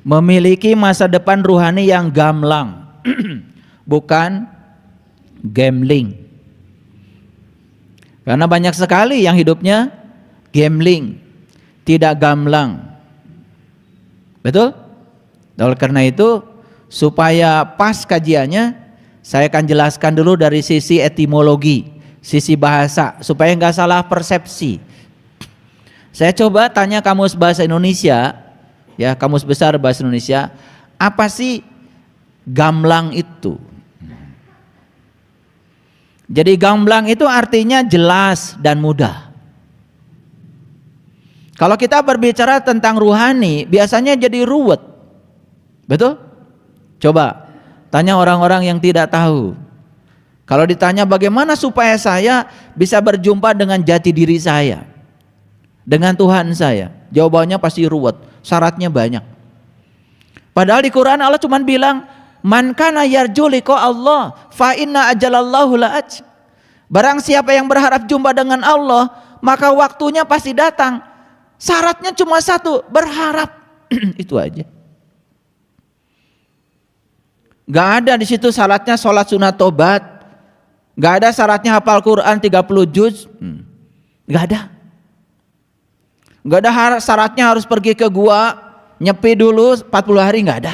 memiliki masa depan ruhani yang gamblang, bukan gambling. Karena banyak sekali yang hidupnya gambling, tidak gamblang. Betul? Oleh karena itu, supaya pas kajiannya, saya akan jelaskan dulu dari sisi etimologi, sisi bahasa, supaya nggak salah persepsi. Saya coba tanya kamus bahasa Indonesia, ya kamus besar bahasa Indonesia, apa sih gamblang itu? Jadi gamblang itu artinya jelas dan mudah. Kalau kita berbicara tentang ruhani, biasanya jadi ruwet. Betul? Coba tanya orang-orang yang tidak tahu. Kalau ditanya bagaimana supaya saya bisa berjumpa dengan jati diri saya, dengan Tuhan saya, jawabannya pasti ruwet, syaratnya banyak. Padahal di Quran Allah cuma bilang, man kana yarju liqa Allah fa inna ajalallahu la'at. Barang siapa yang berharap jumpa dengan Allah, maka waktunya pasti datang. Syaratnya cuma satu, berharap. Itu aja. Gak ada di situ syaratnya sholat sunat tobat. Gak ada syaratnya hafal Quran 30 juz. Gak ada. Gak ada syaratnya harus pergi ke gua nyepi dulu 40 hari, gak ada.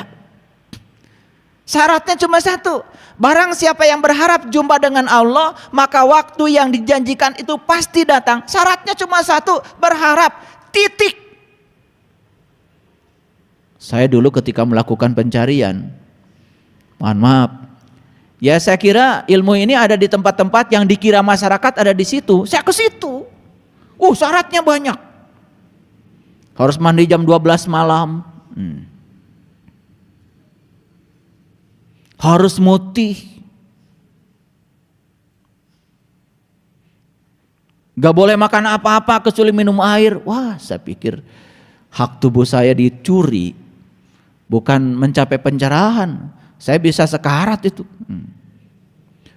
Syaratnya cuma satu, barang siapa yang berharap jumpa dengan Allah, maka waktu yang dijanjikan itu pasti datang. Syaratnya cuma satu, berharap, titik. Saya dulu ketika melakukan pencarian, mohon maaf, ya saya kira ilmu ini ada di tempat-tempat yang dikira masyarakat ada di situ. Saya ke situ, syaratnya banyak. Harus mandi jam 12 malam, harus mutih, gak boleh makan apa-apa kecuali minum air. Wah, saya pikir hak tubuh saya dicuri, bukan mencapai pencerahan, saya bisa sekarat itu.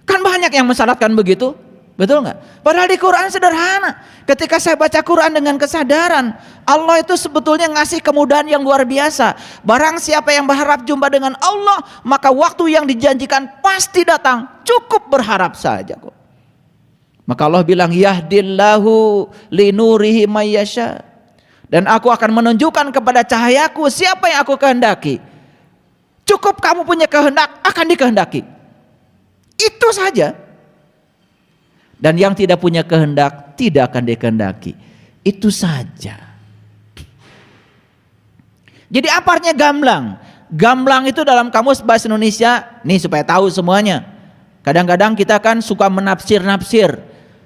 Kan banyak yang mensyaratkan begitu, betul nggak? Padahal di Quran sederhana. Ketika saya baca Quran dengan kesadaran, Allah itu sebetulnya ngasih kemudahan yang luar biasa. Barang siapa yang berharap jumpa dengan Allah, maka waktu yang dijanjikan pasti datang. Cukup berharap saja kok. Maka Allah bilang, yahdillahu linurihi mayyasha. Dan aku akan menunjukkan kepada cahayaku siapa yang aku kehendaki. Cukup kamu punya kehendak, akan dikehendaki. Itu saja. Dan yang tidak punya kehendak tidak akan dikehendaki. Itu saja. Jadi apa artinya gamblang? Gamblang itu dalam kamus bahasa Indonesia, nih supaya tahu semuanya. Kadang-kadang kita kan suka menafsir-nafsir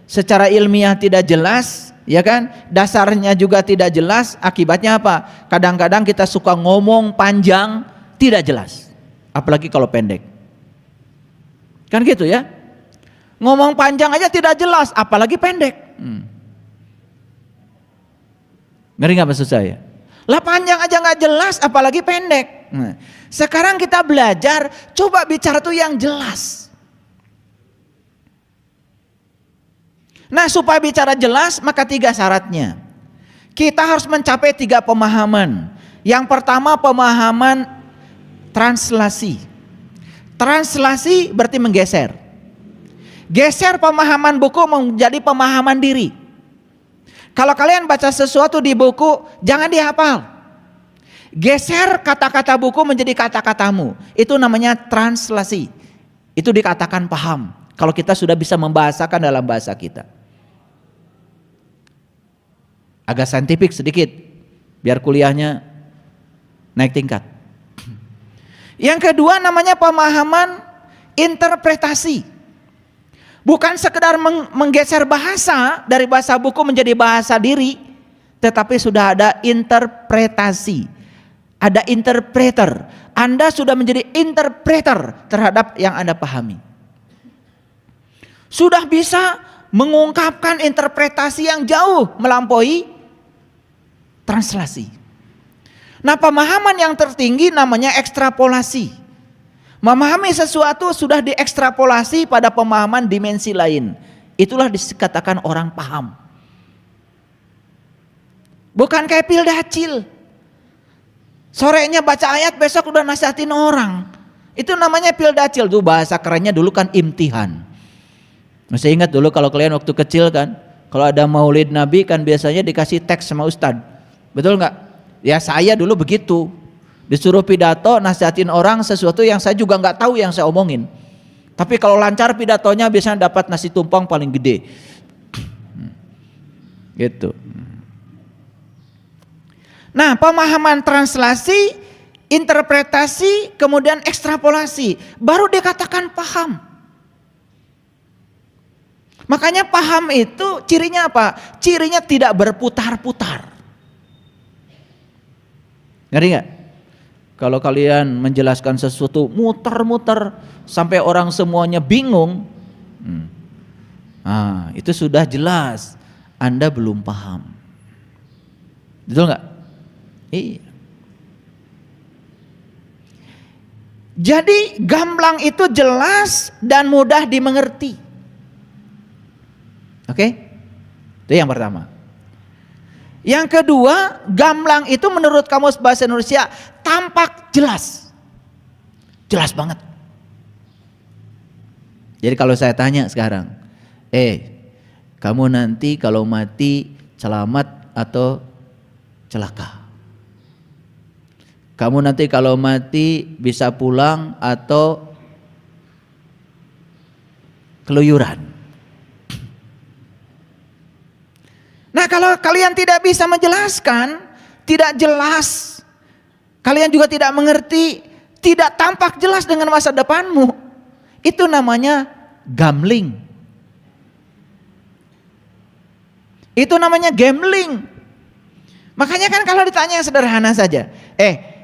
secara ilmiah tidak jelas, ya kan? Dasarnya juga tidak jelas, akibatnya apa? Kadang-kadang kita suka ngomong panjang tidak jelas. Apalagi kalau pendek. Kan gitu ya? Ngomong panjang aja tidak jelas, apalagi pendek. Ngeri gak maksud saya? Lah panjang aja gak jelas, apalagi pendek. Sekarang kita belajar, coba bicara tuh yang jelas. Nah, supaya bicara jelas, maka 3 syaratnya. Kita harus mencapai 3 pemahaman. Yang pertama, pemahaman translasi. Translasi berarti menggeser. Geser pemahaman buku menjadi pemahaman diri. Kalau kalian baca sesuatu di buku, jangan dihafal. Geser kata-kata buku menjadi kata-katamu. Itu namanya translasi. Itu dikatakan paham. Kalau kita sudah bisa membahasakan dalam bahasa kita. Agak saintifik sedikit, biar kuliahnya naik tingkat. Yang kedua namanya pemahaman interpretasi. Bukan sekedar menggeser bahasa dari bahasa buku menjadi bahasa diri, tetapi sudah ada interpretasi, ada interpreter. Anda sudah menjadi interpreter terhadap yang Anda pahami. Sudah bisa mengungkapkan interpretasi yang jauh melampaui translasi. Nah, pemahaman yang tertinggi namanya ekstrapolasi. Memahami sesuatu sudah diekstrapolasi pada pemahaman dimensi lain. Itulah dikatakan orang paham. Bukan kayak pil dacil. Sorenya baca ayat, besok udah nasihatin orang. Itu namanya pildacil. Tuh bahasa kerennya dulu kan imtihan. Masih ingat dulu kalau kalian waktu kecil kan, kalau ada maulid Nabi kan biasanya dikasih teks sama ustadz. Betul nggak? Ya saya dulu begitu. Disuruh pidato nasihatin orang sesuatu yang saya juga nggak tahu yang saya omongin. Tapi kalau lancar pidatonya biasanya dapat nasi tumpeng paling gede. Gitu. Nah, pemahaman translasi, interpretasi, kemudian ekstrapolasi, baru dikatakan paham. Makanya paham itu cirinya apa? Cirinya tidak berputar-putar. Ngerti nggak? Kalau kalian menjelaskan sesuatu muter-muter sampai orang semuanya bingung, itu sudah jelas Anda belum paham. Betul nggak? Iya. Jadi gamblang itu jelas dan mudah dimengerti. Oke? Itu yang pertama. Yang kedua, gamblang itu menurut Kamus Bahasa Indonesia tampak jelas. Jelas banget. Jadi kalau saya tanya sekarang, kamu nanti kalau mati selamat atau celaka? Kamu nanti kalau mati bisa pulang atau keluyuran? Nah, kalau kalian tidak bisa menjelaskan, tidak jelas, kalian juga tidak mengerti, tidak tampak jelas dengan masa depanmu, itu namanya gambling. Itu namanya gambling. Makanya kan kalau ditanya yang sederhana saja,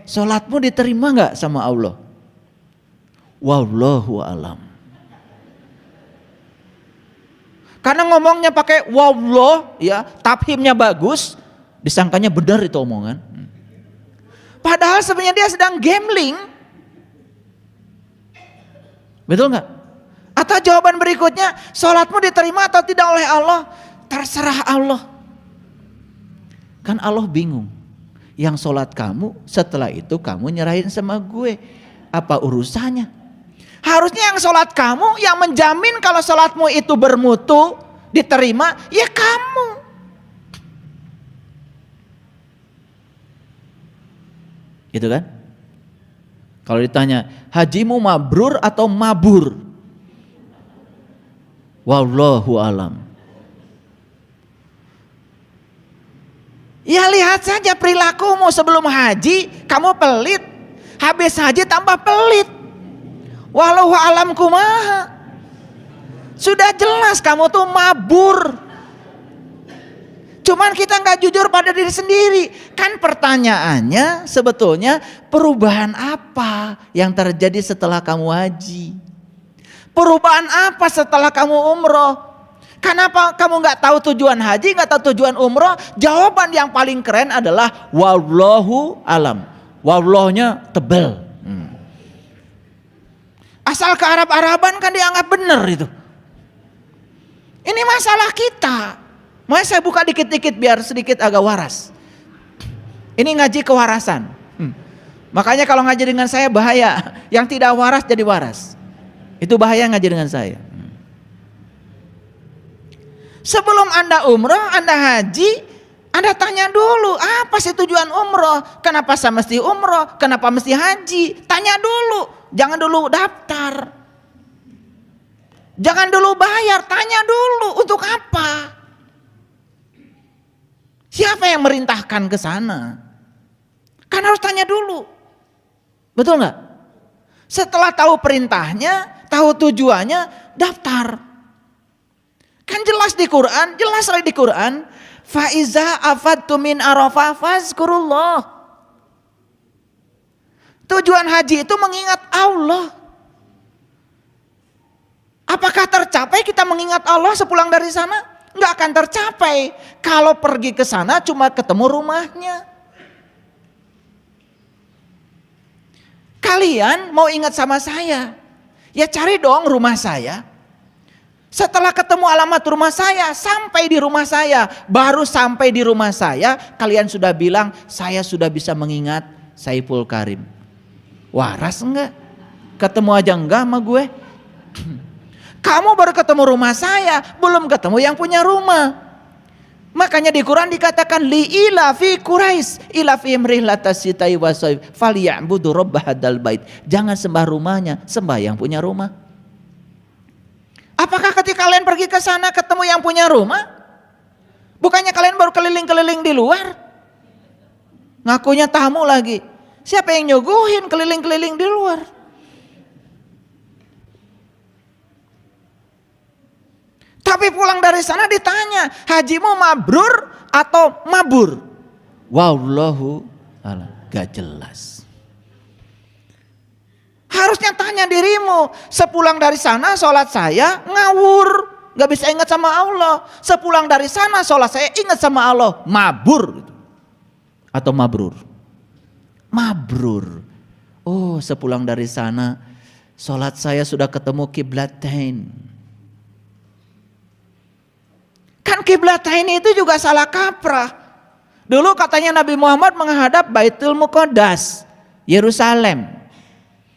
sholatmu diterima nggak sama Allah? Wallahu alam. Karena ngomongnya pakai wallah, ya, tafhimnya bagus, disangkanya benar itu omongan. Padahal sebenarnya dia sedang gambling. Betul nggak? Atau jawaban berikutnya, sholatmu diterima atau tidak oleh Allah? Terserah Allah. Kan Allah bingung. Yang sholat kamu, setelah itu kamu nyerahin sama gue. Apa urusannya? Harusnya yang sholat kamu, yang menjamin kalau sholatmu itu bermutu, diterima, ya kamu. Gitu kan? Kalau ditanya, hajimu mabrur atau mabur? Wallahu alam. Ya lihat saja perilakumu sebelum haji, kamu pelit. Habis haji tambah pelit. Wallahu alam kumaha. Sudah jelas kamu tuh mabur. Cuman kita nggak jujur pada diri sendiri. Kan pertanyaannya sebetulnya perubahan apa yang terjadi setelah kamu haji? Perubahan apa setelah kamu umroh? Kenapa kamu nggak tahu tujuan haji, nggak tahu tujuan umroh? Jawaban yang paling keren adalah wallahu alam. Wallahnya tebel. Asal ke Arab-Araban kan dianggap benar itu. Ini masalah kita. Makanya saya buka dikit-dikit biar sedikit agak waras. Ini ngaji kewarasan. Makanya kalau ngaji dengan saya bahaya. Yang tidak waras jadi waras. Itu bahaya ngaji dengan saya. Sebelum Anda umroh, Anda haji, Anda tanya dulu, apa sih tujuan umroh? Kenapa saya mesti umroh? Kenapa mesti haji? Tanya dulu. Jangan dulu daftar. Jangan dulu bayar, tanya dulu untuk apa? Siapa yang merintahkan ke sana? Kan harus tanya dulu. Betul nggak? Setelah tahu perintahnya, tahu tujuannya, daftar. Kan jelas di Quran, jelas lagi di Quran, fa iza afadtum min arafah fazkurullah. Tujuan haji itu mengingat Allah. Apakah tercapai kita mengingat Allah sepulang dari sana? Enggak akan tercapai. Kalau pergi ke sana cuma ketemu rumahnya. Kalian mau ingat sama saya? Ya cari dong rumah saya. Setelah ketemu alamat rumah saya, sampai di rumah saya. Baru sampai di rumah saya, kalian sudah bilang, saya sudah bisa mengingat Saiful Karim. Waras enggak? Ketemu aja enggak sama gue? Kamu baru ketemu rumah saya, belum ketemu yang punya rumah. Makanya di Quran dikatakan li'ila fi Quraisy ila fi rihlatas sita'i wasaif falyabudu rabb hadzal bait. Jangan sembah rumahnya, sembah yang punya rumah. Apakah ketika kalian pergi ke sana ketemu yang punya rumah? Bukannya kalian baru keliling-keliling di luar? Ngakunya tamu lagi. Siapa yang nyuguhin keliling-keliling di luar? Tapi pulang dari sana ditanya, hajimu mabrur atau mabur? Wallahu a'lam, gak jelas. Harusnya tanya dirimu, sepulang dari sana sholat saya ngawur, gak bisa ingat sama Allah. Sepulang dari sana sholat saya ingat sama Allah, mabur atau mabrur? Mabrur. Oh, sepulang dari sana sholat saya sudah ketemu kiblatain. Kan kiblatain itu juga salah kaprah. Dulu katanya Nabi Muhammad menghadap Baitul Muqaddas, Yerusalem.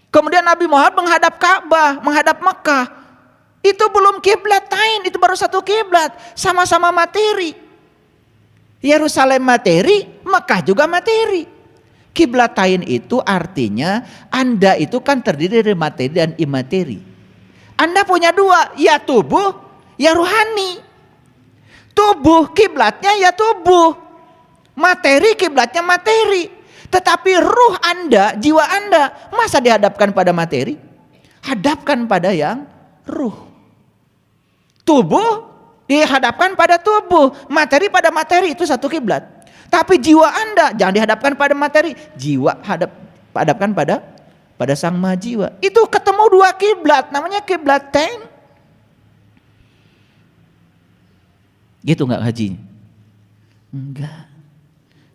Kemudian Nabi Muhammad menghadap Ka'bah, menghadap Mekah. Itu belum kiblatain, itu baru satu kiblat, sama-sama materi. Yerusalem materi, Mekah juga materi. Kiblatain itu artinya Anda itu kan terdiri dari materi dan imateri. Anda punya dua, ya tubuh, ya ruhani. Tubuh kiblatnya ya tubuh, materi kiblatnya materi. Tetapi ruh Anda, jiwa Anda, masa dihadapkan pada materi? Hadapkan pada yang ruh. Tubuh dihadapkan pada tubuh, materi pada materi, itu satu kiblat. Tapi jiwa Anda jangan dihadapkan pada materi, jiwa hadapkan pada sang maha jiwa. Itu ketemu dua kiblat, namanya kiblatain. Gitu nggak hajinya? Enggak.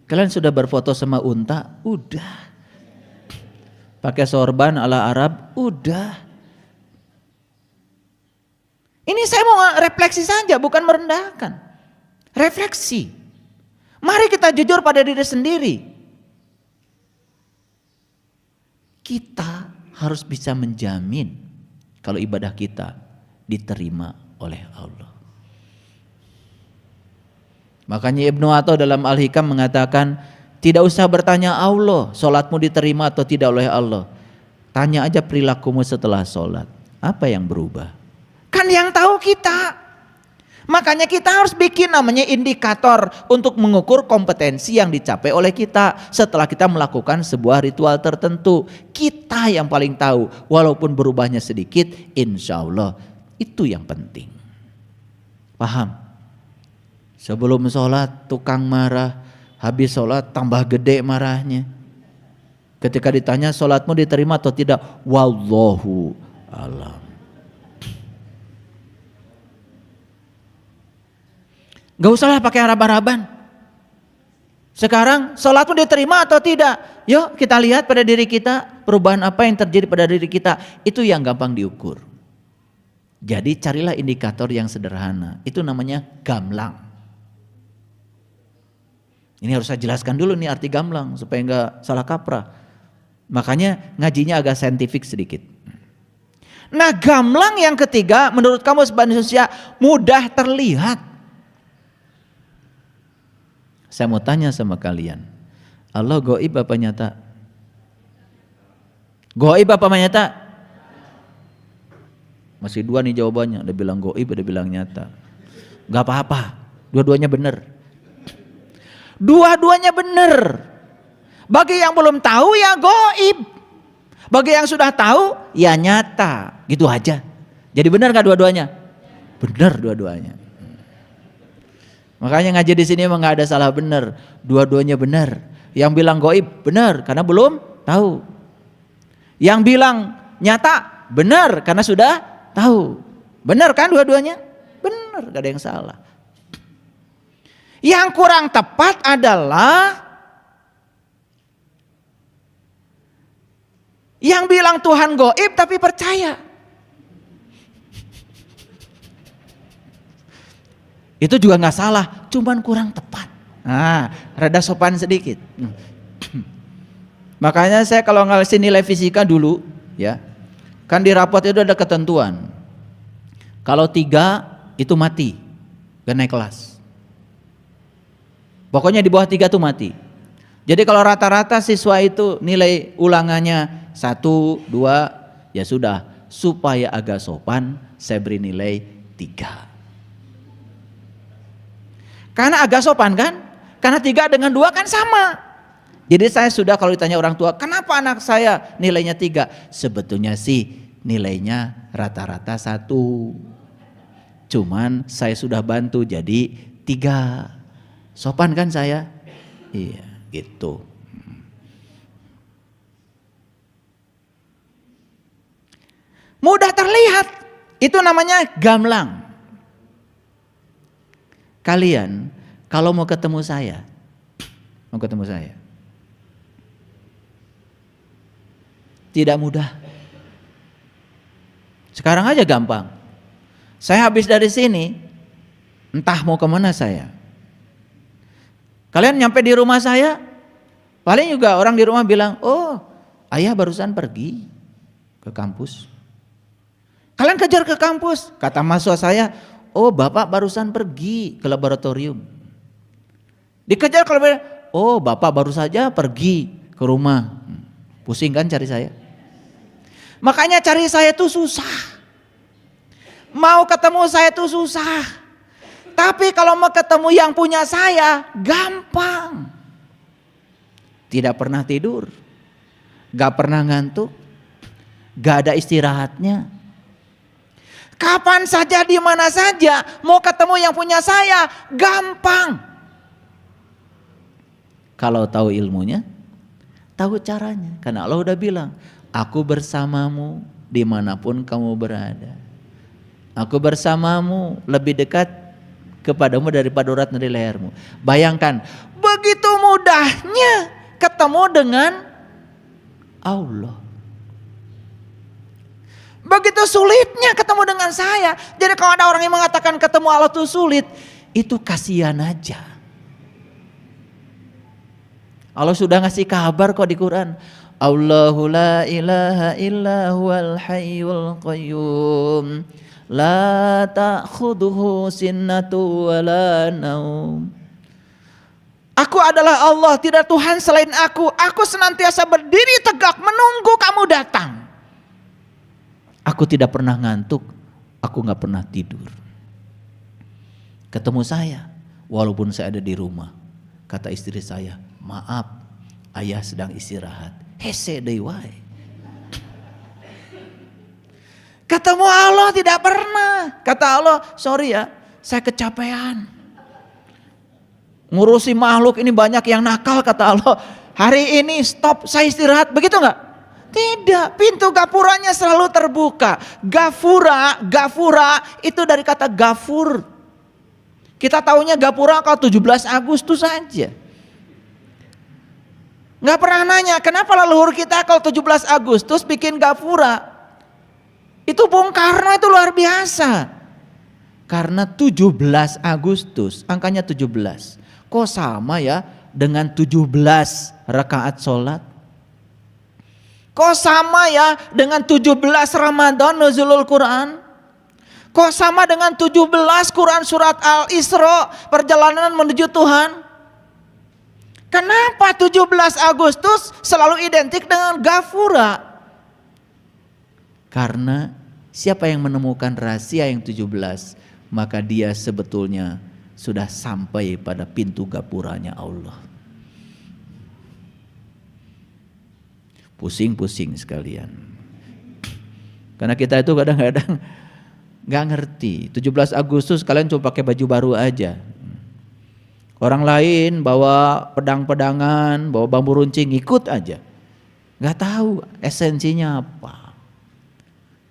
Kalian sudah berfoto sama unta? Udah. Pakai sorban ala Arab? Udah. Ini saya mau refleksi saja, bukan merendahkan. Refleksi. Mari kita jujur pada diri sendiri. Kita harus bisa menjamin kalau ibadah kita diterima oleh Allah. Makanya Ibnu Atha dalam Al-Hikam mengatakan, tidak usah bertanya Allah, sholatmu diterima atau tidak oleh Allah. Tanya aja perilakumu setelah sholat, apa yang berubah? Kan yang tahu kita. Makanya kita harus bikin namanya indikator untuk mengukur kompetensi yang dicapai oleh kita setelah kita melakukan sebuah ritual tertentu. Kita yang paling tahu, walaupun berubahnya sedikit, insya Allah itu yang penting. Paham? Sebelum sholat tukang marah, habis sholat tambah gede marahnya. Ketika ditanya sholatmu diterima atau tidak, wallahu a'lam. Gak usahlah pakai harap-harapan. Sekarang sholatmu diterima atau tidak? Yuk kita lihat pada diri kita, perubahan apa yang terjadi pada diri kita. Itu yang gampang diukur. Jadi carilah indikator yang sederhana. Itu namanya gamlang. Ini harus saya jelaskan dulu nih arti gamlang supaya nggak salah kaprah. Makanya ngajinya agak saintifik sedikit. Nah, gamlang yang ketiga menurut kamu sebagai manusia mudah terlihat. Saya mau tanya sama kalian. Allah gaib apa nyata? Gaib apa nyata? Masih dua nih jawabannya. Ada bilang gaib, ada bilang nyata. Gak apa-apa, dua-duanya benar. Dua-duanya benar. Bagi yang belum tahu ya gaib. Bagi yang sudah tahu ya nyata. Gitu aja. Jadi benar gak dua-duanya? Benar dua-duanya. Makanya ngaji di sini emang gak ada salah benar. Dua-duanya benar. Yang bilang gaib benar karena belum tahu. Yang bilang nyata benar karena sudah tahu. Benar kan dua-duanya? Benar, gak ada yang salah. Yang kurang tepat adalah yang bilang Tuhan gaib tapi percaya. Itu juga gak salah, cuman kurang tepat. Nah, rada sopan sedikit. Makanya saya kalau ngasih nilai fisika dulu, ya, kan di rapot itu ada ketentuan. Kalau 3 itu mati, gak naik kelas. Pokoknya di bawah 3 itu mati. Jadi kalau rata-rata siswa itu nilai ulangannya 1, 2, ya sudah. Supaya agak sopan, saya beri nilai 3. Karena agak sopan kan? Karena 3 dengan 2 kan sama. Jadi saya sudah kalau ditanya orang tua, kenapa anak saya nilainya 3? Sebetulnya sih nilainya rata-rata 1. Cuman saya sudah bantu jadi 3. Sopan kan saya? Iya gitu. Mudah terlihat, itu namanya gamblang. Kalian kalau mau ketemu saya, tidak mudah. Sekarang aja gampang. Saya habis dari sini, entah mau kemana saya. Kalian nyampe di rumah saya, paling juga orang di rumah bilang, oh ayah barusan pergi ke kampus. Kalian kejar ke kampus, kata mahasiswa saya, oh bapak barusan pergi ke laboratorium. Dikejar kalau oh bapak baru saja pergi ke rumah. Pusing kan cari saya? Makanya cari saya itu susah. Mau ketemu saya itu susah. Tapi kalau mau ketemu yang punya saya, gampang. Tidak pernah tidur. Gak pernah ngantuk. Gak ada istirahatnya. Kapan saja, di mana saja, mau ketemu yang punya saya, gampang. Kalau tahu ilmunya, tahu caranya. Karena Allah udah bilang, aku bersamamu dimanapun kamu berada. Aku bersamamu, lebih dekat kepadamu daripada urat nadi lehermu. Bayangkan, begitu mudahnya ketemu dengan Allah. Begitu sulitnya ketemu dengan saya. Jadi kalau ada orang yang mengatakan ketemu Allah itu sulit, itu kasihan aja. Allah sudah ngasih kabar kok di Quran. Allahu la ilaha illa huwal hayyul qayyum. La ta'khudhuhu sinnatu wa la naum. Aku adalah Allah, tidak Tuhan selain aku. Aku senantiasa berdiri tegak menunggu kamu datang. Aku tidak pernah ngantuk, aku gak pernah tidur. Ketemu saya, walaupun saya ada di rumah. Kata istri saya, maaf, ayah sedang istirahat. Hese deui wae. Ketemu Allah tidak pernah. Kata Allah, sorry ya, saya kecapean. Ngurusi makhluk ini banyak yang nakal, kata Allah. Hari ini stop, saya istirahat, begitu gak? Tidak, pintu gapuranya selalu terbuka. Gafura itu dari kata gafur. Kita taunya gapura kalau 17 Agustus saja. Gak pernah nanya, kenapa leluhur kita kalau 17 Agustus bikin gapura? Itu Bung Karno itu luar biasa. Karena 17 Agustus, angkanya 17. Kok sama ya dengan 17 rakaat sholat? Kok sama ya dengan 17 Ramadan nuzulul Quran? Kok sama dengan 17 Quran surat Al-Isra, perjalanan menuju Tuhan? Kenapa 17 Agustus selalu identik dengan Gafura? Karena siapa yang menemukan rahasia yang 17, maka dia sebetulnya sudah sampai pada pintu gapuranya Allah. Pusing-pusing sekalian. Karena kita itu kadang-kadang gak ngerti. 17 Agustus kalian coba pakai baju baru aja. Orang lain bawa pedang-pedangan, bawa bambu runcing, ikut aja. Gak tahu esensinya apa.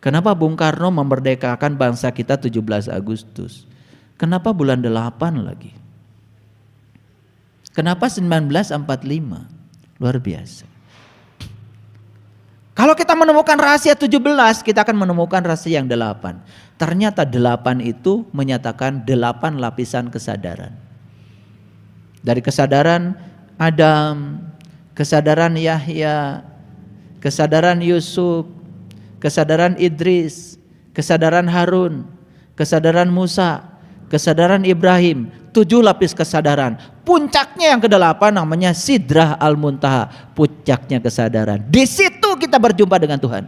Kenapa Bung Karno memerdekakan bangsa kita 17 Agustus? Kenapa bulan 8 lagi? Kenapa 1945? Luar biasa. Kalau kita menemukan rahasia 17, kita akan menemukan rahasia yang 8. Ternyata 8 itu menyatakan 8 lapisan kesadaran. Dari kesadaran Adam, kesadaran Yahya, kesadaran Yusuf, kesadaran Idris, kesadaran Harun, kesadaran Musa, kesadaran Ibrahim. 7 lapis kesadaran. Puncaknya yang ke-8 namanya Sidrah Al-Muntaha, puncaknya kesadaran. Di situ kita berjumpa dengan Tuhan.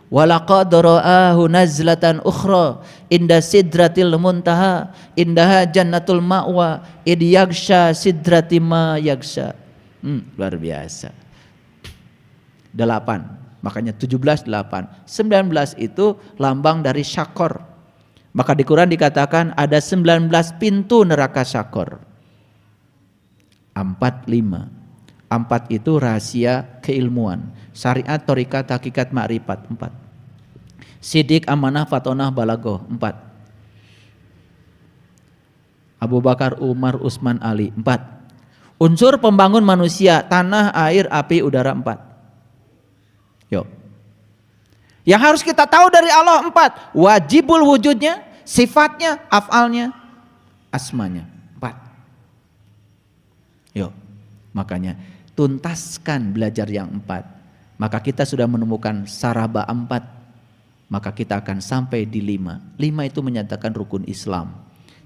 Walaqad ra'ahu nazlatan ukhra inda sidratil muntaha indaha jannatul ma'wa id yaghsha sidrati ma yaghsha. Luar biasa. 8. Makanya 17 8. 19 itu lambang dari syakor. Maka di Quran dikatakan ada 19 pintu neraka syakor. 4 5. 4 itu rahasia keilmuan. Syariat, thariqat, hakikat, makrifat. 4. Sidik, amanah, fatonah, balagoh. 4. Abu Bakar, Umar, Utsman, Ali. 4. Unsur pembangun manusia, tanah, air, api, udara. 4. Yuk. Yang harus kita tahu dari Allah 4. Wajibul wujudnya, sifatnya, afalnya, asmanya. 4. Yuk. Makanya tuntaskan belajar yang 4. Maka kita sudah menemukan saraba 4. Maka kita akan sampai di 5. 5 itu menyatakan rukun Islam.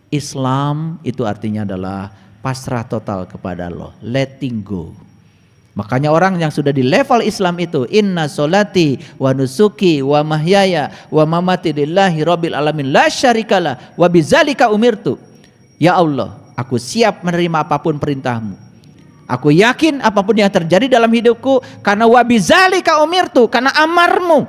Islam itu artinya adalah pasrah total kepada Allah, letting go. Makanya orang yang sudah di level Islam itu, inna solati wa nusuki wa mahyaya wa mamati lillahi rabbil alamin la syarikalah wa bizalika umirtu. Ya Allah, aku siap menerima apapun perintahmu. Aku yakin apapun yang terjadi dalam hidupku karena wa bizalika umirtu, karena amarmu,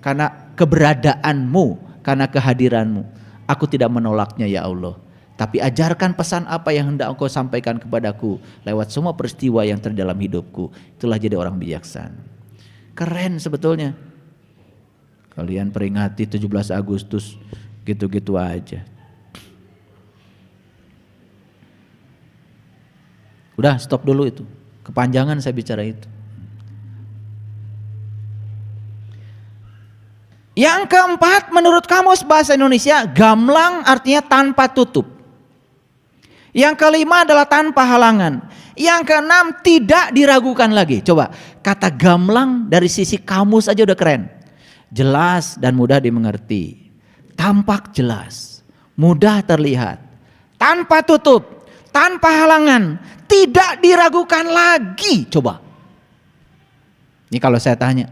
karena keberadaanmu, karena kehadiranmu. Aku tidak menolaknya ya Allah. Tapi ajarkan pesan apa yang hendak engkau sampaikan kepadaku lewat semua peristiwa yang terjadi dalam hidupku. Itulah jadi orang bijaksana. Keren sebetulnya. Kalian peringati 17 Agustus gitu-gitu aja. Udah stop dulu itu. Kepanjangan saya bicara itu. Yang keempat, menurut Kamus Bahasa Indonesia, gamlang artinya tanpa tutup. Yang kelima adalah tanpa halangan. Yang keenam, tidak diragukan lagi. Coba, kata gamlang dari sisi kamus aja udah keren. Jelas dan mudah dimengerti. Tampak jelas, mudah terlihat, tanpa tutup, tanpa halangan, tidak diragukan lagi. Coba. Ini kalau saya tanya.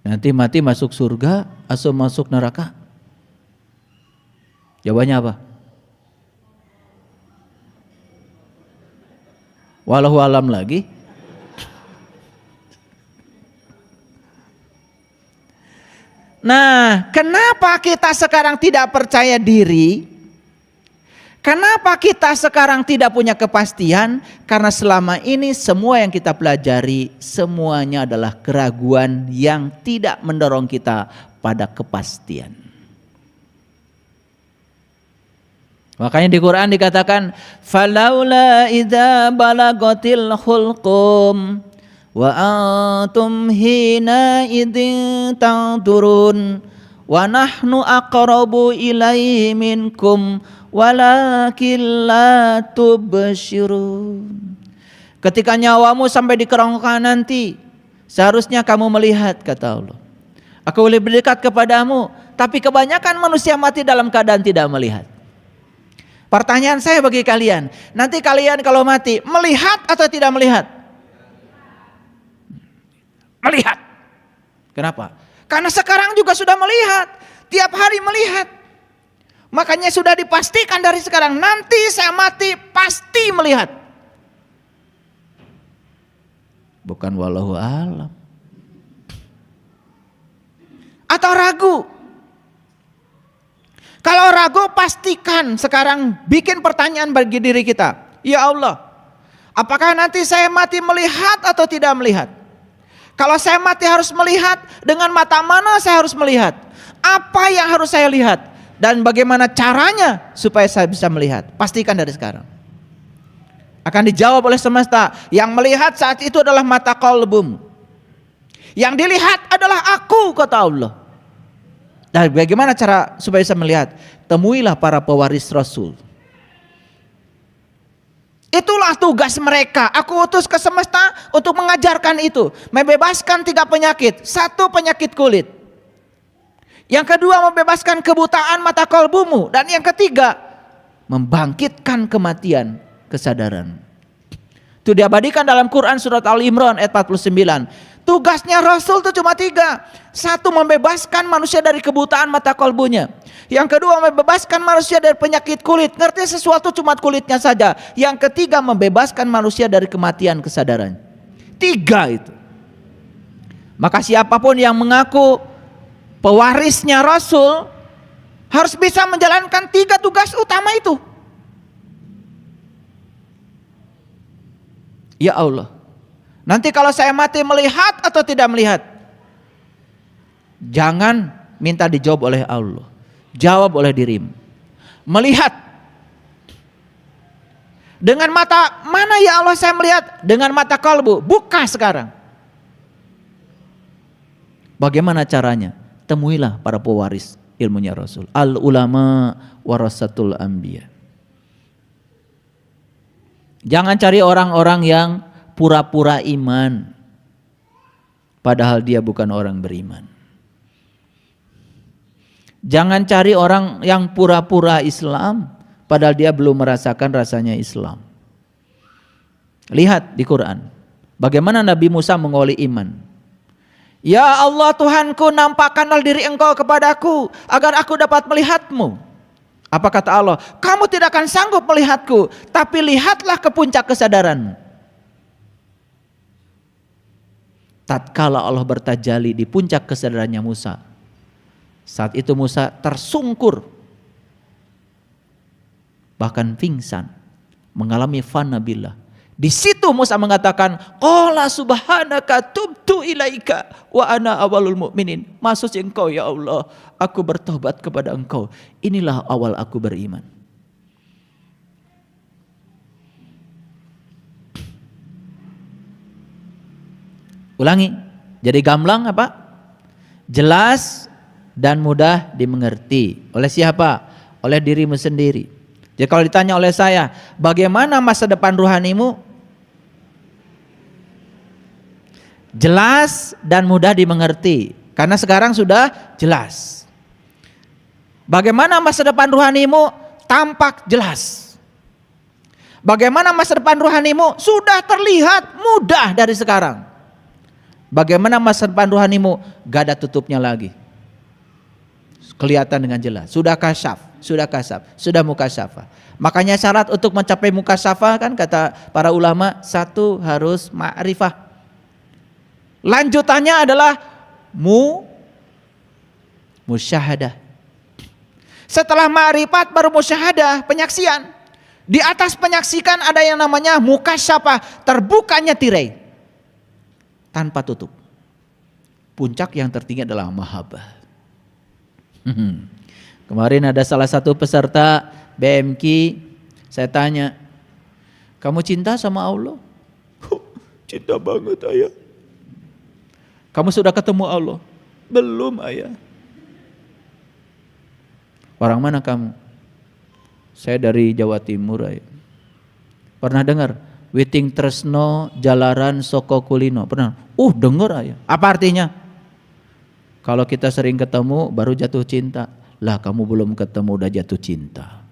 Nanti mati masuk surga atau masuk neraka? Jawabannya apa? Wallahu alam lagi. Nah, kenapa kita sekarang tidak percaya diri? Kenapa kita sekarang tidak punya kepastian? Karena selama ini semua yang kita pelajari semuanya adalah keraguan yang tidak mendorong kita pada kepastian. Makanya di Quran dikatakan falaula idza balagatil hulqum wa antum hina idzin tanzurun wa nahnu aqrabu ilaihi minkum walakin la tubsyirun. Ketika nyawamu sampai di kerongkongan nanti, seharusnya kamu melihat, kata Allah. Aku lebih dekat kepadamu, tapi kebanyakan manusia mati dalam keadaan tidak melihat. Pertanyaan saya bagi kalian, nanti kalian kalau mati melihat atau tidak melihat? Melihat. Kenapa? Karena sekarang juga sudah melihat, tiap hari melihat. Makanya sudah dipastikan dari sekarang, nanti saya mati pasti melihat. Bukan wallahu alam. Atau ragu. Kalau ragu, pastikan sekarang bikin pertanyaan bagi diri kita. Ya Allah, apakah nanti saya mati melihat atau tidak melihat? Kalau saya mati harus melihat, dengan mata mana saya harus melihat? Apa yang harus saya lihat? Dan bagaimana caranya supaya saya bisa melihat? Pastikan dari sekarang. Akan dijawab oleh semesta. Yang melihat saat itu adalah mata qalbum. Yang dilihat adalah aku, kata Allah. Dan bagaimana cara supaya bisa melihat? Temuilah para pewaris Rasul. Itulah tugas mereka. Aku utus ke semesta untuk mengajarkan itu. Membebaskan 3 penyakit. 1 penyakit kulit. Yang kedua membebaskan kebutaan mata kolbumu. Dan yang ketiga membangkitkan kematian kesadaran. Itu diabadikan dalam Quran surat Al-Imran ayat 49. Tugasnya Rasul itu cuma 3. 1 membebaskan manusia dari kebutaan mata kolbunya. Yang kedua membebaskan manusia dari penyakit kulit. Ngerti sesuatu cuma kulitnya saja. Yang ketiga membebaskan manusia dari kematian kesadaran. 3 itu. Maka siapapun yang mengaku pewarisnya Rasul harus bisa menjalankan 3 tugas utama itu. Ya Allah, nanti kalau saya mati melihat atau tidak melihat? Jangan minta dijawab oleh Allah. Jawab oleh dirimu. Melihat. Dengan mata mana ya Allah saya melihat? Dengan mata kalbu. Buka sekarang. Bagaimana caranya? Temuilah para pewaris ilmunya Rasul. Al ulama warasatul anbiya. Jangan cari orang-orang yang pura-pura iman. Padahal dia bukan orang beriman. Jangan cari orang yang pura-pura Islam, padahal dia belum merasakan rasanya Islam. Lihat di Quran, bagaimana Nabi Musa mengawali iman. Ya Allah Tuhanku, nampakkanlah diri Engkau kepadaku, agar aku dapat melihatmu. Apa kata Allah? Kamu tidak akan sanggup melihatku, tapi lihatlah ke puncak kesadaranmu. Tatkala Allah bertajalli di puncak kesadarannya Musa, saat itu Musa tersungkur, bahkan pingsan, mengalami fana billah. Di situ Musa mengatakan, qala subhanaka tubtu ilaika wa ana awalul mu'minin. Maksudnya Engkau ya Allah, aku bertobat kepada Engkau. Inilah awal aku beriman. Ulangi, jadi gamblang apa? Jelas dan mudah dimengerti. Oleh siapa? Oleh dirimu sendiri. Jadi kalau ditanya oleh saya, bagaimana masa depan ruhanimu? Jelas dan mudah dimengerti. Karena sekarang sudah jelas. Bagaimana masa depan ruhanimu? Tampak jelas. Bagaimana masa depan ruhanimu? Sudah terlihat mudah dari sekarang. Bagaimana masa depan ruhanimu? Gak ada tutupnya lagi. Kelihatan dengan jelas. Sudah kasyaf, sudah mukasyafah. Makanya syarat untuk mencapai mukasyafah kan kata para ulama, 1 harus ma'rifah. Lanjutannya adalah musyahadah. Setelah ma'rifat baru musyahadah, penyaksian. Di atas penyaksikan ada yang namanya mukasyafah, terbukanya tirai tanpa tutup. Puncak yang tertinggi adalah mahabbah. Kemarin ada salah satu peserta BMK, saya tanya, kamu cinta sama Allah? Cinta banget ayah. Kamu sudah ketemu Allah? Belum ayah. Orang mana kamu? Saya dari Jawa Timur ayah. Pernah dengar? Witing tresno jalaran soko kulino. Pernah? Dengar ayah. Apa artinya? Kalau kita sering ketemu baru jatuh cinta. Lah kamu belum ketemu udah jatuh cinta.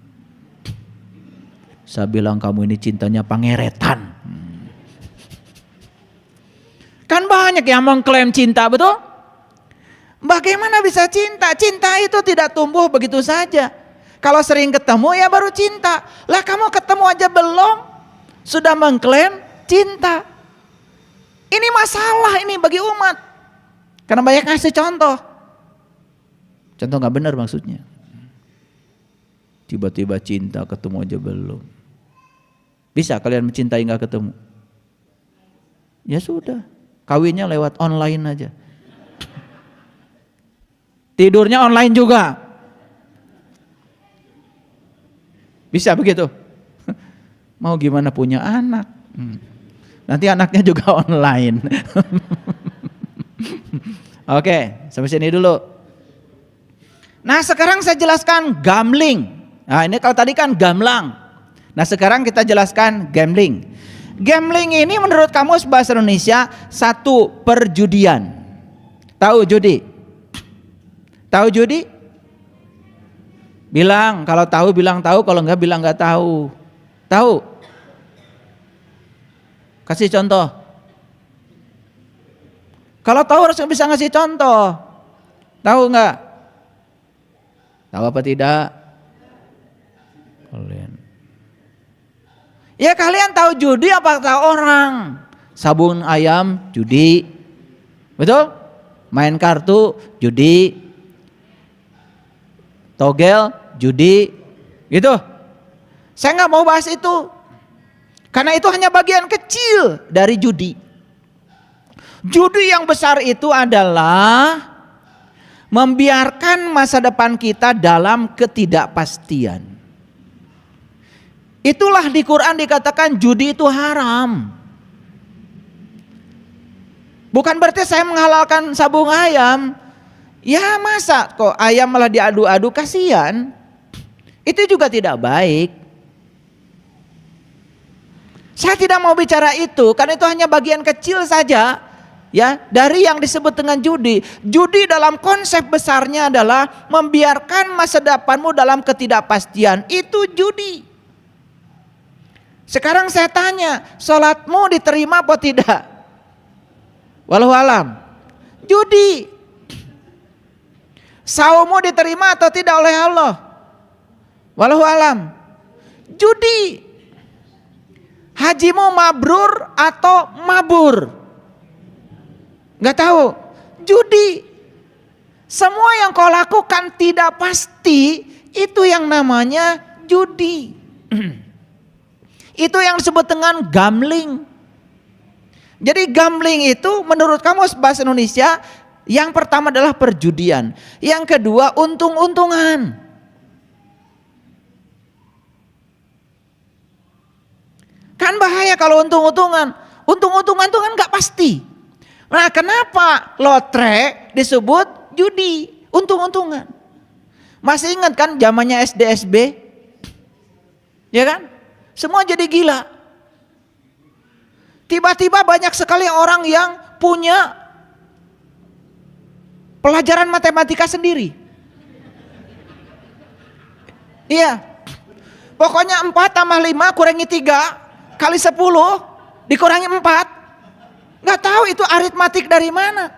Saya bilang kamu ini cintanya pangeretan. Kan banyak yang mengklaim cinta, betul? Bagaimana bisa cinta? Cinta itu tidak tumbuh begitu saja. Kalau sering ketemu ya baru cinta. Lah kamu ketemu aja belum? Sudah mengklaim cinta. Ini masalah ini bagi umat. Karena banyak ngasih contoh. Contoh gak benar maksudnya. Tiba-tiba cinta ketemu aja belum. Bisa kalian mencintai gak ketemu? Ya sudah. Kawinnya lewat online aja. Tidurnya online juga. Bisa begitu? Mau gimana punya anak? Nanti anaknya juga online. Oke, sampai sini dulu. Nah sekarang saya jelaskan gambling. Nah ini kalau tadi kan gamblang. Nah sekarang kita jelaskan gambling. Gambling ini menurut kamus bahasa Indonesia satu perjudian. Tahu judi? Tahu judi? Bilang, kalau tahu bilang tahu, kalau enggak bilang enggak tahu. Tahu? Kasih contoh. Kalau tahu harus bisa ngasih contoh. Tahu enggak? Tahu apa tidak? Kalian. Ya kalian tahu judi apa tahu orang? Sabun ayam judi. Betul? Main kartu judi. Togel judi. Gitu. Saya nggak mau bahas itu. Karena itu hanya bagian kecil dari judi. Judi yang besar itu adalah membiarkan masa depan kita dalam ketidakpastian. Itulah di Quran dikatakan judi itu haram. Bukan berarti saya menghalalkan sabung ayam. Ya masa kok ayam malah diadu-adu, kasihan. Itu juga tidak baik. Saya tidak mau bicara itu karena itu hanya bagian kecil saja ya dari yang disebut dengan judi. Judi dalam konsep besarnya adalah membiarkan masa depanmu dalam ketidakpastian. Itu judi. Sekarang saya tanya, sholatmu diterima atau tidak? Wallahu alam. Judi. Saummu diterima atau tidak oleh Allah? Wallahu alam. Judi. Hajimu mabrur atau mabur? Nggak tahu. Judi. Semua yang kau lakukan tidak pasti, itu yang namanya judi. Itu yang disebut dengan gambling. Jadi gambling itu menurut kamus bahasa Indonesia yang pertama adalah perjudian, yang kedua untung-untungan. Kan bahaya kalau untung-untungan. Untung-untungan itu kan nggak pasti. Nah kenapa lotre disebut judi, untung-untungan? Masih ingat kan zamannya SD-SB? Ya kan? Semua jadi gila. Tiba-tiba banyak sekali orang yang punya pelajaran matematika sendiri. Iya. Pokoknya 4 tambah 5 kurangi 3 kali 10 dikurangi 4. Gak tahu itu aritmatik dari mana.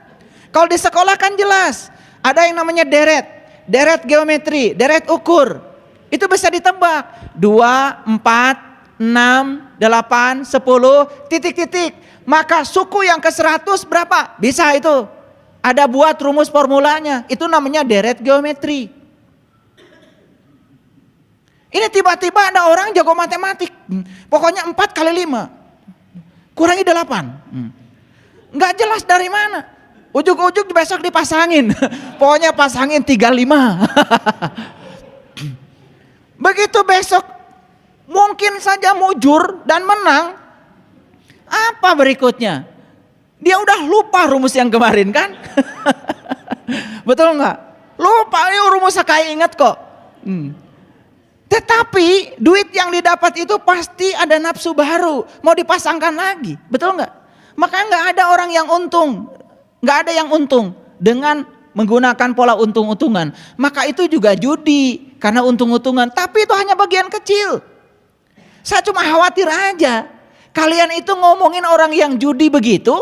Kalau di sekolah kan jelas. Ada yang namanya deret. Deret geometri, deret ukur. Itu bisa ditebak. 2, 4, 6, 8, 10, titik-titik. Maka suku yang ke 100 berapa? Bisa itu. Ada buat rumus formulanya. Itu namanya deret geometri. Ini tiba-tiba ada orang jago matematik. Pokoknya 4 kali 5 kurangi 8. Nggak jelas dari mana. Ujuk-ujuk besok dipasangin. Pokoknya pasangin 35. Begitu besok mungkin saja mujur dan menang. Apa berikutnya? Dia udah lupa rumus yang kemarin kan? Betul nggak? Lupa, rumusnya kayak inget kok. Tetapi duit yang didapat itu pasti ada nafsu baru, mau dipasangkan lagi, betul nggak? Maka nggak ada orang yang untung, nggak ada yang untung dengan menggunakan pola untung-untungan. Maka itu juga judi karena untung-untungan, tapi itu hanya bagian kecil. Saya cuma khawatir aja, kalian itu ngomongin orang yang judi begitu,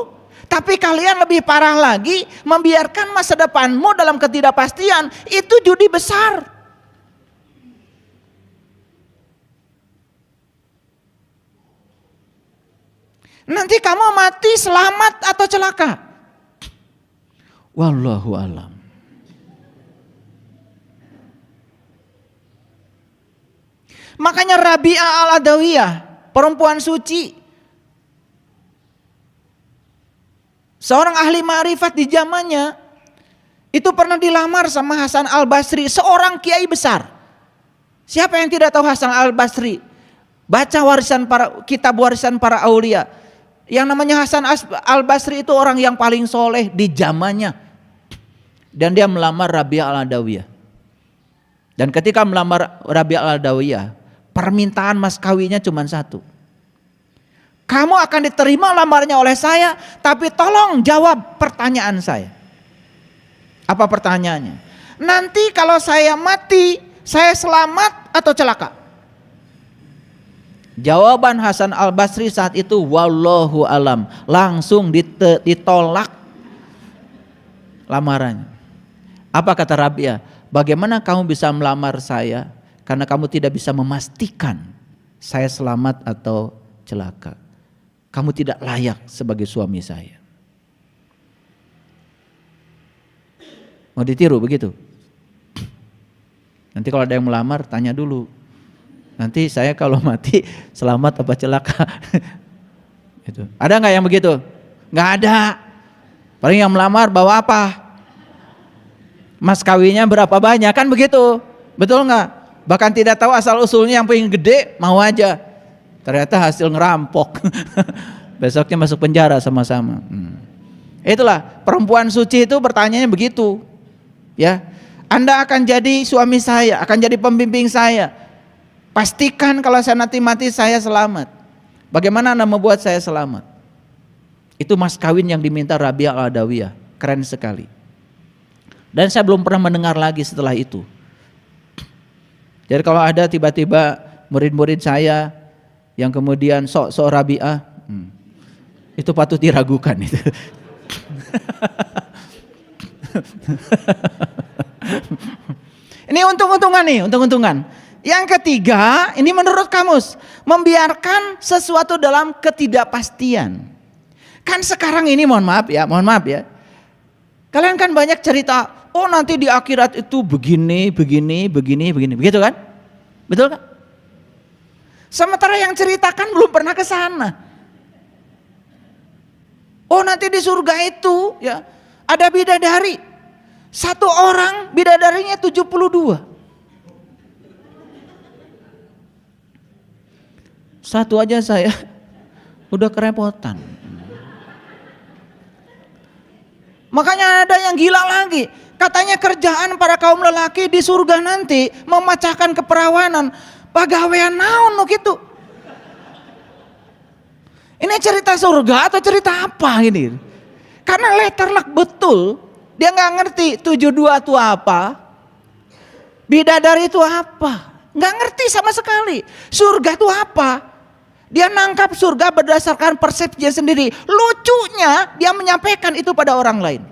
tapi kalian lebih parah lagi membiarkan masa depanmu dalam ketidakpastian. Itu judi besar. Nanti kamu mati selamat atau celaka? Wallahu alam. Makanya Rabi'ah al-Adawiyah, perempuan suci, seorang ahli ma'rifat di zamannya, itu pernah dilamar sama Hasan al-Basri, seorang kiai besar. Siapa yang tidak tahu Hasan al-Basri? Baca kitab warisan para aulia. Yang namanya Hasan al-Basri itu orang yang paling soleh di zamannya. Dan dia melamar Rabi'ah al-Adawiyah. Dan ketika melamar Rabi'ah al-Adawiyah, permintaan mas kawinnya cuma satu. Kamu akan diterima lamarnya oleh saya, tapi tolong jawab pertanyaan saya. Apa pertanyaannya? Nanti kalau saya mati, saya selamat atau celaka? Jawaban Hasan Al-Basri saat itu wallahu alam, langsung ditolak lamarannya. Apa kata Rabi'ah? Bagaimana kamu bisa melamar saya karena kamu tidak bisa memastikan saya selamat atau celaka? Kamu tidak layak sebagai suami saya. Mau ditiru begitu? Nanti kalau ada yang melamar tanya dulu. Nanti saya kalau mati selamat apa celaka? Gitu. Ada nggak yang begitu? Nggak ada. Paling yang melamar bawa apa? Mas kawinnya berapa banyak, kan begitu? Betul nggak? Bahkan tidak tahu asal usulnya, yang pengen gede mau aja. Ternyata hasil ngerampok. Besoknya masuk penjara sama-sama. Itulah perempuan suci itu bertanyanya begitu. Ya, Anda akan jadi suami saya, akan jadi pembimbing saya. Pastikan kalau saya nanti mati saya selamat. Bagaimana Anda membuat saya selamat? Itu mas kawin yang diminta Rabi'ah Al-Adawiyah. Keren sekali. Dan saya belum pernah mendengar lagi setelah itu. Jadi kalau ada tiba-tiba murid-murid saya yang kemudian sok-sok Rabi'ah, itu patut diragukan itu. Ini untung-untungan. Yang ketiga, ini menurut kamus, membiarkan sesuatu dalam ketidakpastian. Kan sekarang ini mohon maaf ya. Kalian kan banyak cerita, oh nanti di akhirat itu begini, begitu kan? Betul kan? Sementara yang ceritakan belum pernah ke sana. Oh nanti di surga itu ya ada bidadari. Satu orang bidadarinya 72. Satu aja saya udah kerepotan. Makanya ada yang gila lagi. Katanya kerjaan para kaum lelaki di surga nanti memecahkan keperawanan. Pagawean naon nu kitu? Ini cerita surga atau cerita apa ini? Karena letterlock betul, dia nggak ngerti 72 itu apa, bidadari itu apa, nggak ngerti sama sekali. Surga itu apa? Dia nangkap surga berdasarkan persepsinya sendiri. Lucunya dia menyampaikan itu pada orang lain.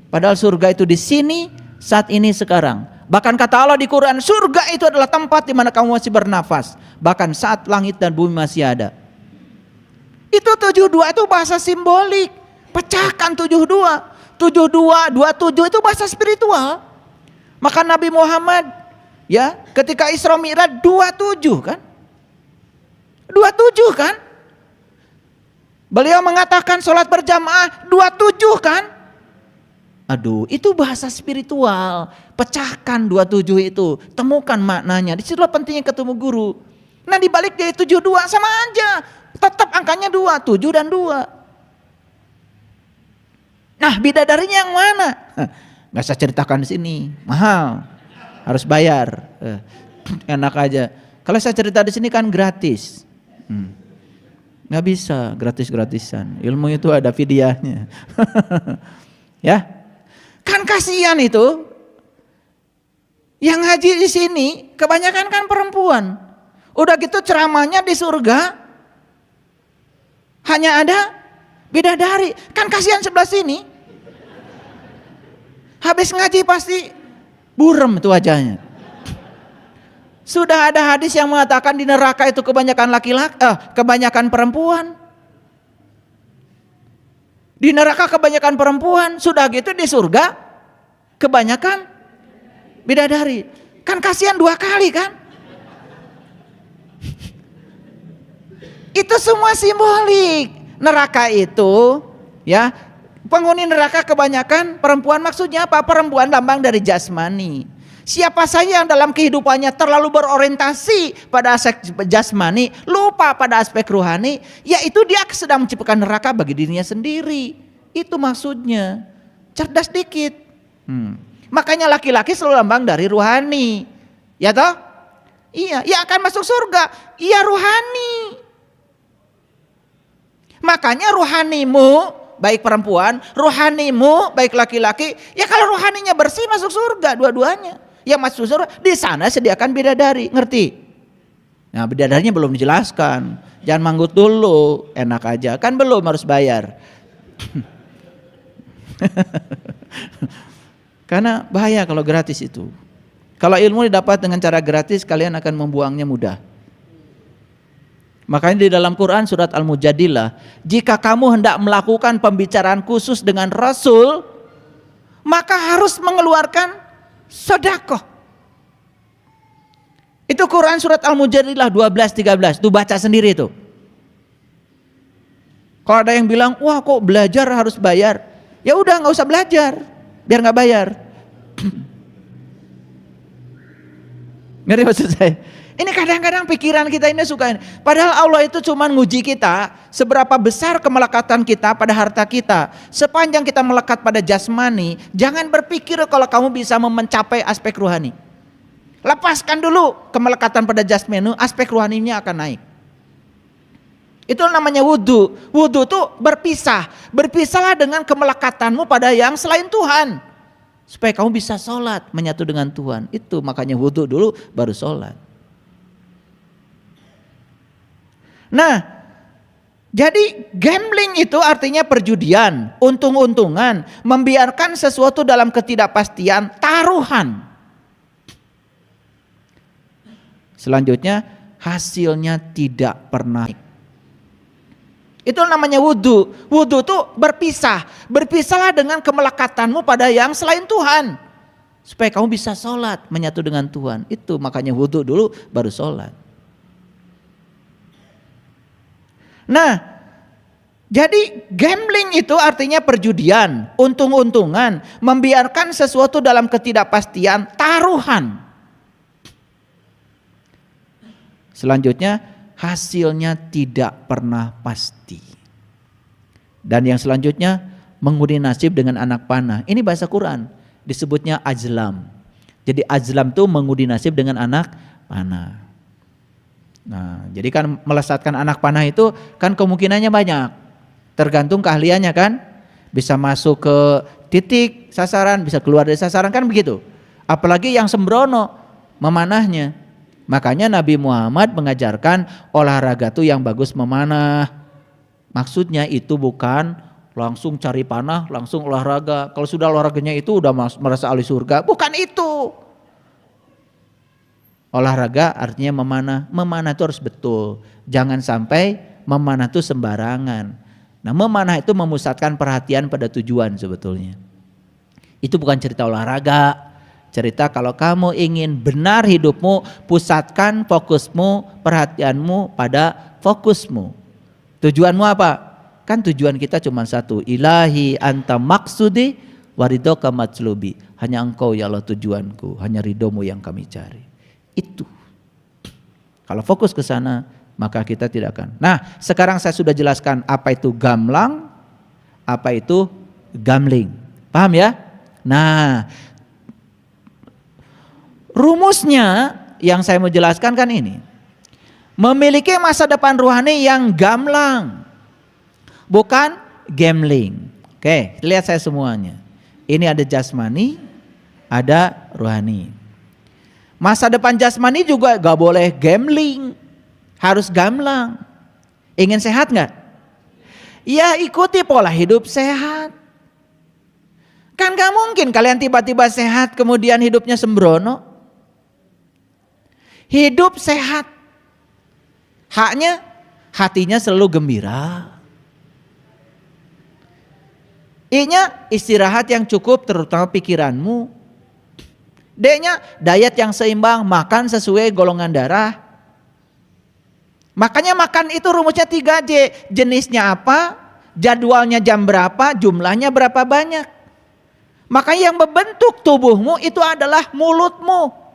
Padahal surga itu di sini, saat ini, sekarang. Bahkan kata Allah di Quran, surga itu adalah tempat di mana kamu masih bernafas. Bahkan saat langit dan bumi masih ada. Itu 72 itu bahasa simbolik. Pecahkan 72. 72, 27 itu bahasa spiritual. Maka Nabi Muhammad ya ketika Isra Mi'raj 27 kan? 27 kan? Beliau mengatakan sholat berjamaah 27 kan? Aduh, itu bahasa spiritual. Pecahkan 27 itu, temukan maknanya. Disitulah pentingnya ketemu guru. Nah dibalik dari 72 sama aja, tetap angkanya 2, 7 dan 2. Nah bidadarinya yang mana? Gak saya ceritakan di sini, mahal, harus bayar. Enak aja. Kalau saya cerita di sini kan gratis. Gak bisa gratis-gratisan. Ilmu itu ada fidyahnya. Ya. Kan kasihan itu. Yang haji di sini kebanyakan kan perempuan. Udah gitu ceramahnya di surga hanya ada bidadari. Kan kasihan sebelah sini. Habis ngaji pasti burem itu wajahnya. Sudah ada hadis yang mengatakan di neraka itu kebanyakan laki-laki, kebanyakan perempuan. Di neraka kebanyakan perempuan, sudah gitu di surga kebanyakan bidadari. Kan kasihan 2 kali kan? Itu semua simbolik. Neraka itu ya, penghuni neraka kebanyakan perempuan, maksudnya apa? Perempuan lambang dari jasmani. Siapa saja yang dalam kehidupannya terlalu berorientasi pada aspek jasmani, lupa pada aspek rohani, yaitu dia sedang menciptakan neraka bagi dirinya sendiri. Itu maksudnya. Cerdas dikit. Makanya laki-laki selalu lambang dari rohani. Ya toh? Iya, ya akan masuk surga. Iya rohani. Makanya rohanimu, baik perempuan, rohanimu, baik laki-laki, ya kalau rohaninya bersih masuk surga dua-duanya. Yang masuk surga, di sana sediakan bidadari, ngerti? Nah bidadarinya belum dijelaskan. Jangan manggut dulu, enak aja. Kan belum, harus bayar. Karena bahaya kalau gratis itu. Kalau ilmu didapat dengan cara gratis, kalian akan membuangnya mudah. Makanya di dalam Quran surat Al-Mujadilah, jika kamu hendak melakukan pembicaraan khusus dengan Rasul, maka harus mengeluarkan sedekah. Itu Quran surat Al-Mujadilah 12-13, tuh baca sendiri tuh. Kalau ada yang bilang, wah kok belajar harus bayar, ya udah nggak usah belajar, biar nggak bayar. Ngerti maksud saya? Ini kadang-kadang pikiran kita ini suka ini. Padahal Allah itu cuma nguji kita seberapa besar kemelekatan kita pada harta kita. Sepanjang kita melekat pada jasmani, jangan berpikir kalau kamu bisa mencapai aspek rohani. Lepaskan dulu kemelekatan pada jasmani, aspek rohaninya akan naik. Itu namanya wudhu. Wudhu itu berpisah. Berpisahlah dengan kemelekatanmu pada yang selain Tuhan. Supaya kamu bisa sholat menyatu dengan Tuhan. Itu makanya wudhu dulu baru sholat. Nah, jadi gambling itu artinya perjudian, untung-untungan, membiarkan sesuatu dalam ketidakpastian, taruhan. Selanjutnya, hasilnya tidak pernah. Itu namanya wudhu. Wudhu itu berpisah. Berpisahlah dengan kemelekatanmu pada yang selain Tuhan. Supaya kamu bisa sholat menyatu dengan Tuhan. Itu makanya wudhu dulu baru sholat. Nah, jadi gambling itu artinya perjudian, untung-untungan, membiarkan sesuatu dalam ketidakpastian, taruhan. Selanjutnya, hasilnya tidak pernah pasti. Dan yang selanjutnya, mengundi nasib dengan anak panah. Ini bahasa Quran, disebutnya ajlam. Jadi ajlam itu mengundi nasib dengan anak panah. Nah, jadi kan melesatkan anak panah itu kan kemungkinannya banyak. Tergantung keahliannya kan. Bisa masuk ke titik sasaran, bisa keluar dari sasaran, kan begitu. Apalagi yang sembrono memanahnya. Makanya Nabi Muhammad mengajarkan olahraga tuh yang bagus memanah. Maksudnya itu bukan langsung cari panah, langsung olahraga. Kalau sudah olahraganya itu udah merasa ahli surga. Bukan itu. Olahraga artinya memanah. Memanah itu harus betul. Jangan sampai memanah itu sembarangan. Nah, memanah itu memusatkan perhatian pada tujuan sebetulnya. Itu bukan cerita olahraga. Cerita kalau kamu ingin benar hidupmu, pusatkan fokusmu, perhatianmu pada fokusmu. Tujuanmu apa? Kan tujuan kita cuma satu. Ilahi anta maksudi waridoka matslubi. Hanya engkau ya Allah tujuanku. Hanya ridhomu yang kami cari. Itu. Kalau fokus ke sana, maka kita tidak akan. Nah, sekarang saya sudah jelaskan apa itu gamlang, apa itu gambling. Paham ya? Nah, rumusnya yang saya mau jelaskan kan ini. Memiliki masa depan rohani yang gamlang, bukan gambling. Oke, lihat saya semuanya. Ini ada jasmani, ada rohani. Masa depan jasmani juga gak boleh gambling, harus gamlang. Ingin sehat gak? Ya ikuti pola hidup sehat. Kan gak mungkin kalian tiba-tiba sehat kemudian hidupnya sembrono. Hidup sehat, haknya hatinya selalu gembira. I-nya istirahat yang cukup terutama pikiranmu. D-nya diet yang seimbang, makan sesuai golongan darah. Makanya makan itu rumusnya 3J. Jenisnya apa, jadwalnya jam berapa, jumlahnya berapa banyak. Makanya yang membentuk tubuhmu itu adalah mulutmu.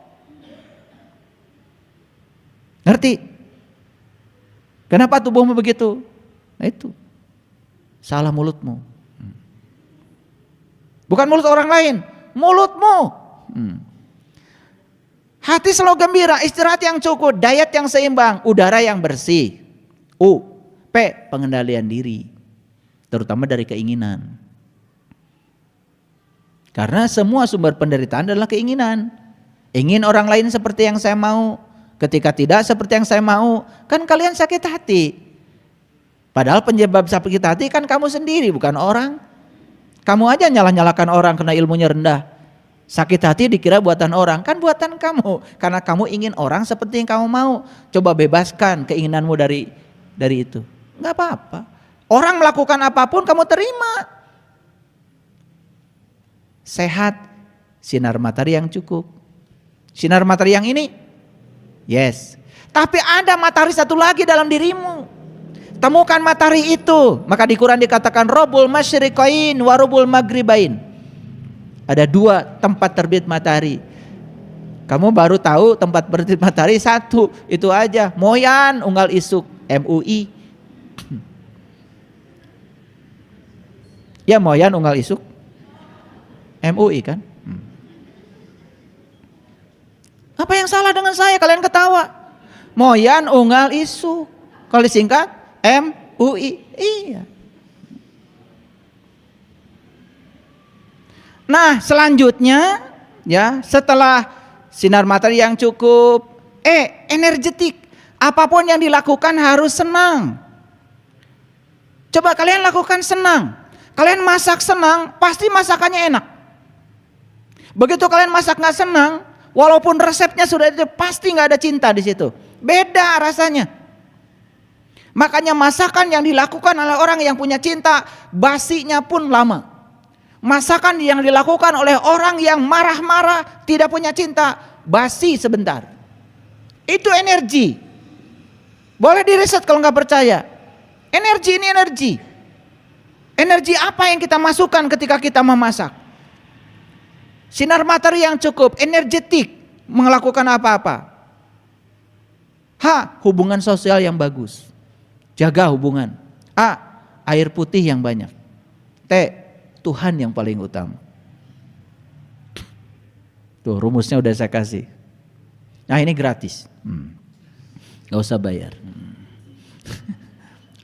Ngerti? Kenapa tubuhmu begitu? Nah itu. Salah mulutmu. Bukan mulut orang lain, mulutmu. Hati selalu gembira, istirahat yang cukup, diet yang seimbang, udara yang bersih. U. P. Pengendalian diri, terutama dari keinginan. Karena semua sumber penderitaan adalah keinginan. Ingin orang lain seperti yang saya mau, ketika tidak seperti yang saya mau, kan kalian sakit hati. Padahal penyebab sakit hati kan kamu sendiri, bukan orang. Kamu aja nyalah-nyalahkan orang karena ilmunya rendah. Sakit hati dikira buatan orang, kan buatan kamu. Karena kamu ingin orang seperti yang kamu mau. Coba bebaskan keinginanmu dari itu. Enggak apa-apa. Orang melakukan apapun kamu terima. Sehat, sinar matahari yang cukup. Sinar matahari yang ini? Yes. Tapi ada matahari satu lagi dalam dirimu. Temukan matahari itu. Maka di Quran dikatakan Robul Masyriqain wa Robul Maghribain. Ada 2 tempat terbit matahari. Kamu baru tahu tempat terbit matahari 1. Itu aja. Moyan Unggal Isuk MUI. Ya Moyan Unggal Isuk MUI kan. Apa yang salah dengan saya? Kalian ketawa. Moyan Unggal Isuk. Kalau disingkat MUI. Iya. Nah selanjutnya ya setelah sinar matahari yang cukup, energetik. Apapun yang dilakukan harus senang. Coba kalian lakukan senang. Kalian masak senang, pasti masakannya enak. Begitu kalian masak nggak senang, walaupun resepnya sudah itu pasti nggak ada cinta di situ. Beda rasanya. Makanya masakan yang dilakukan oleh orang yang punya cinta, basinya pun lama. Masakan yang dilakukan oleh orang yang marah-marah, tidak punya cinta, basi sebentar. Itu energi. Boleh diriset kalau nggak percaya. Energi ini energi. Energi apa yang kita masukkan ketika kita memasak? Sinar matahari yang cukup, energetik, melakukan apa-apa. H. Hubungan sosial yang bagus. Jaga hubungan. A. Air putih yang banyak. T. Tuhan yang paling utama. Tuh rumusnya udah saya kasih. Nah ini gratis. Gak usah bayar.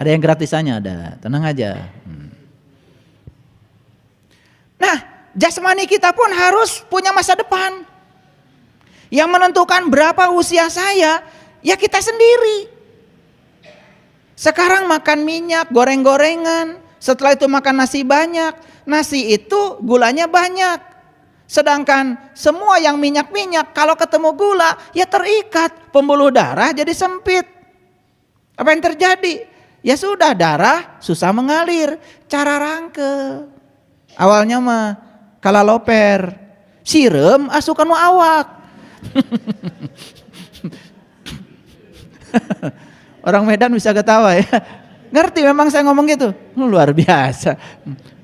Ada yang gratisannya ada. Tenang aja. Nah jasmani kita pun harus punya masa depan. Yang menentukan berapa usia saya, ya kita sendiri. Sekarang makan minyak, goreng-gorengan. Setelah itu makan nasi banyak. Nasi itu gulanya banyak. Sedangkan semua yang minyak-minyak kalau ketemu gula ya terikat. Pembuluh darah jadi sempit. Apa yang terjadi? Ya sudah darah susah mengalir. Cara rangke. Awalnya mah kalaloper. Sirem asukan awak. Orang Medan bisa ketawa ya. Ngerti memang saya ngomong gitu. Luar biasa.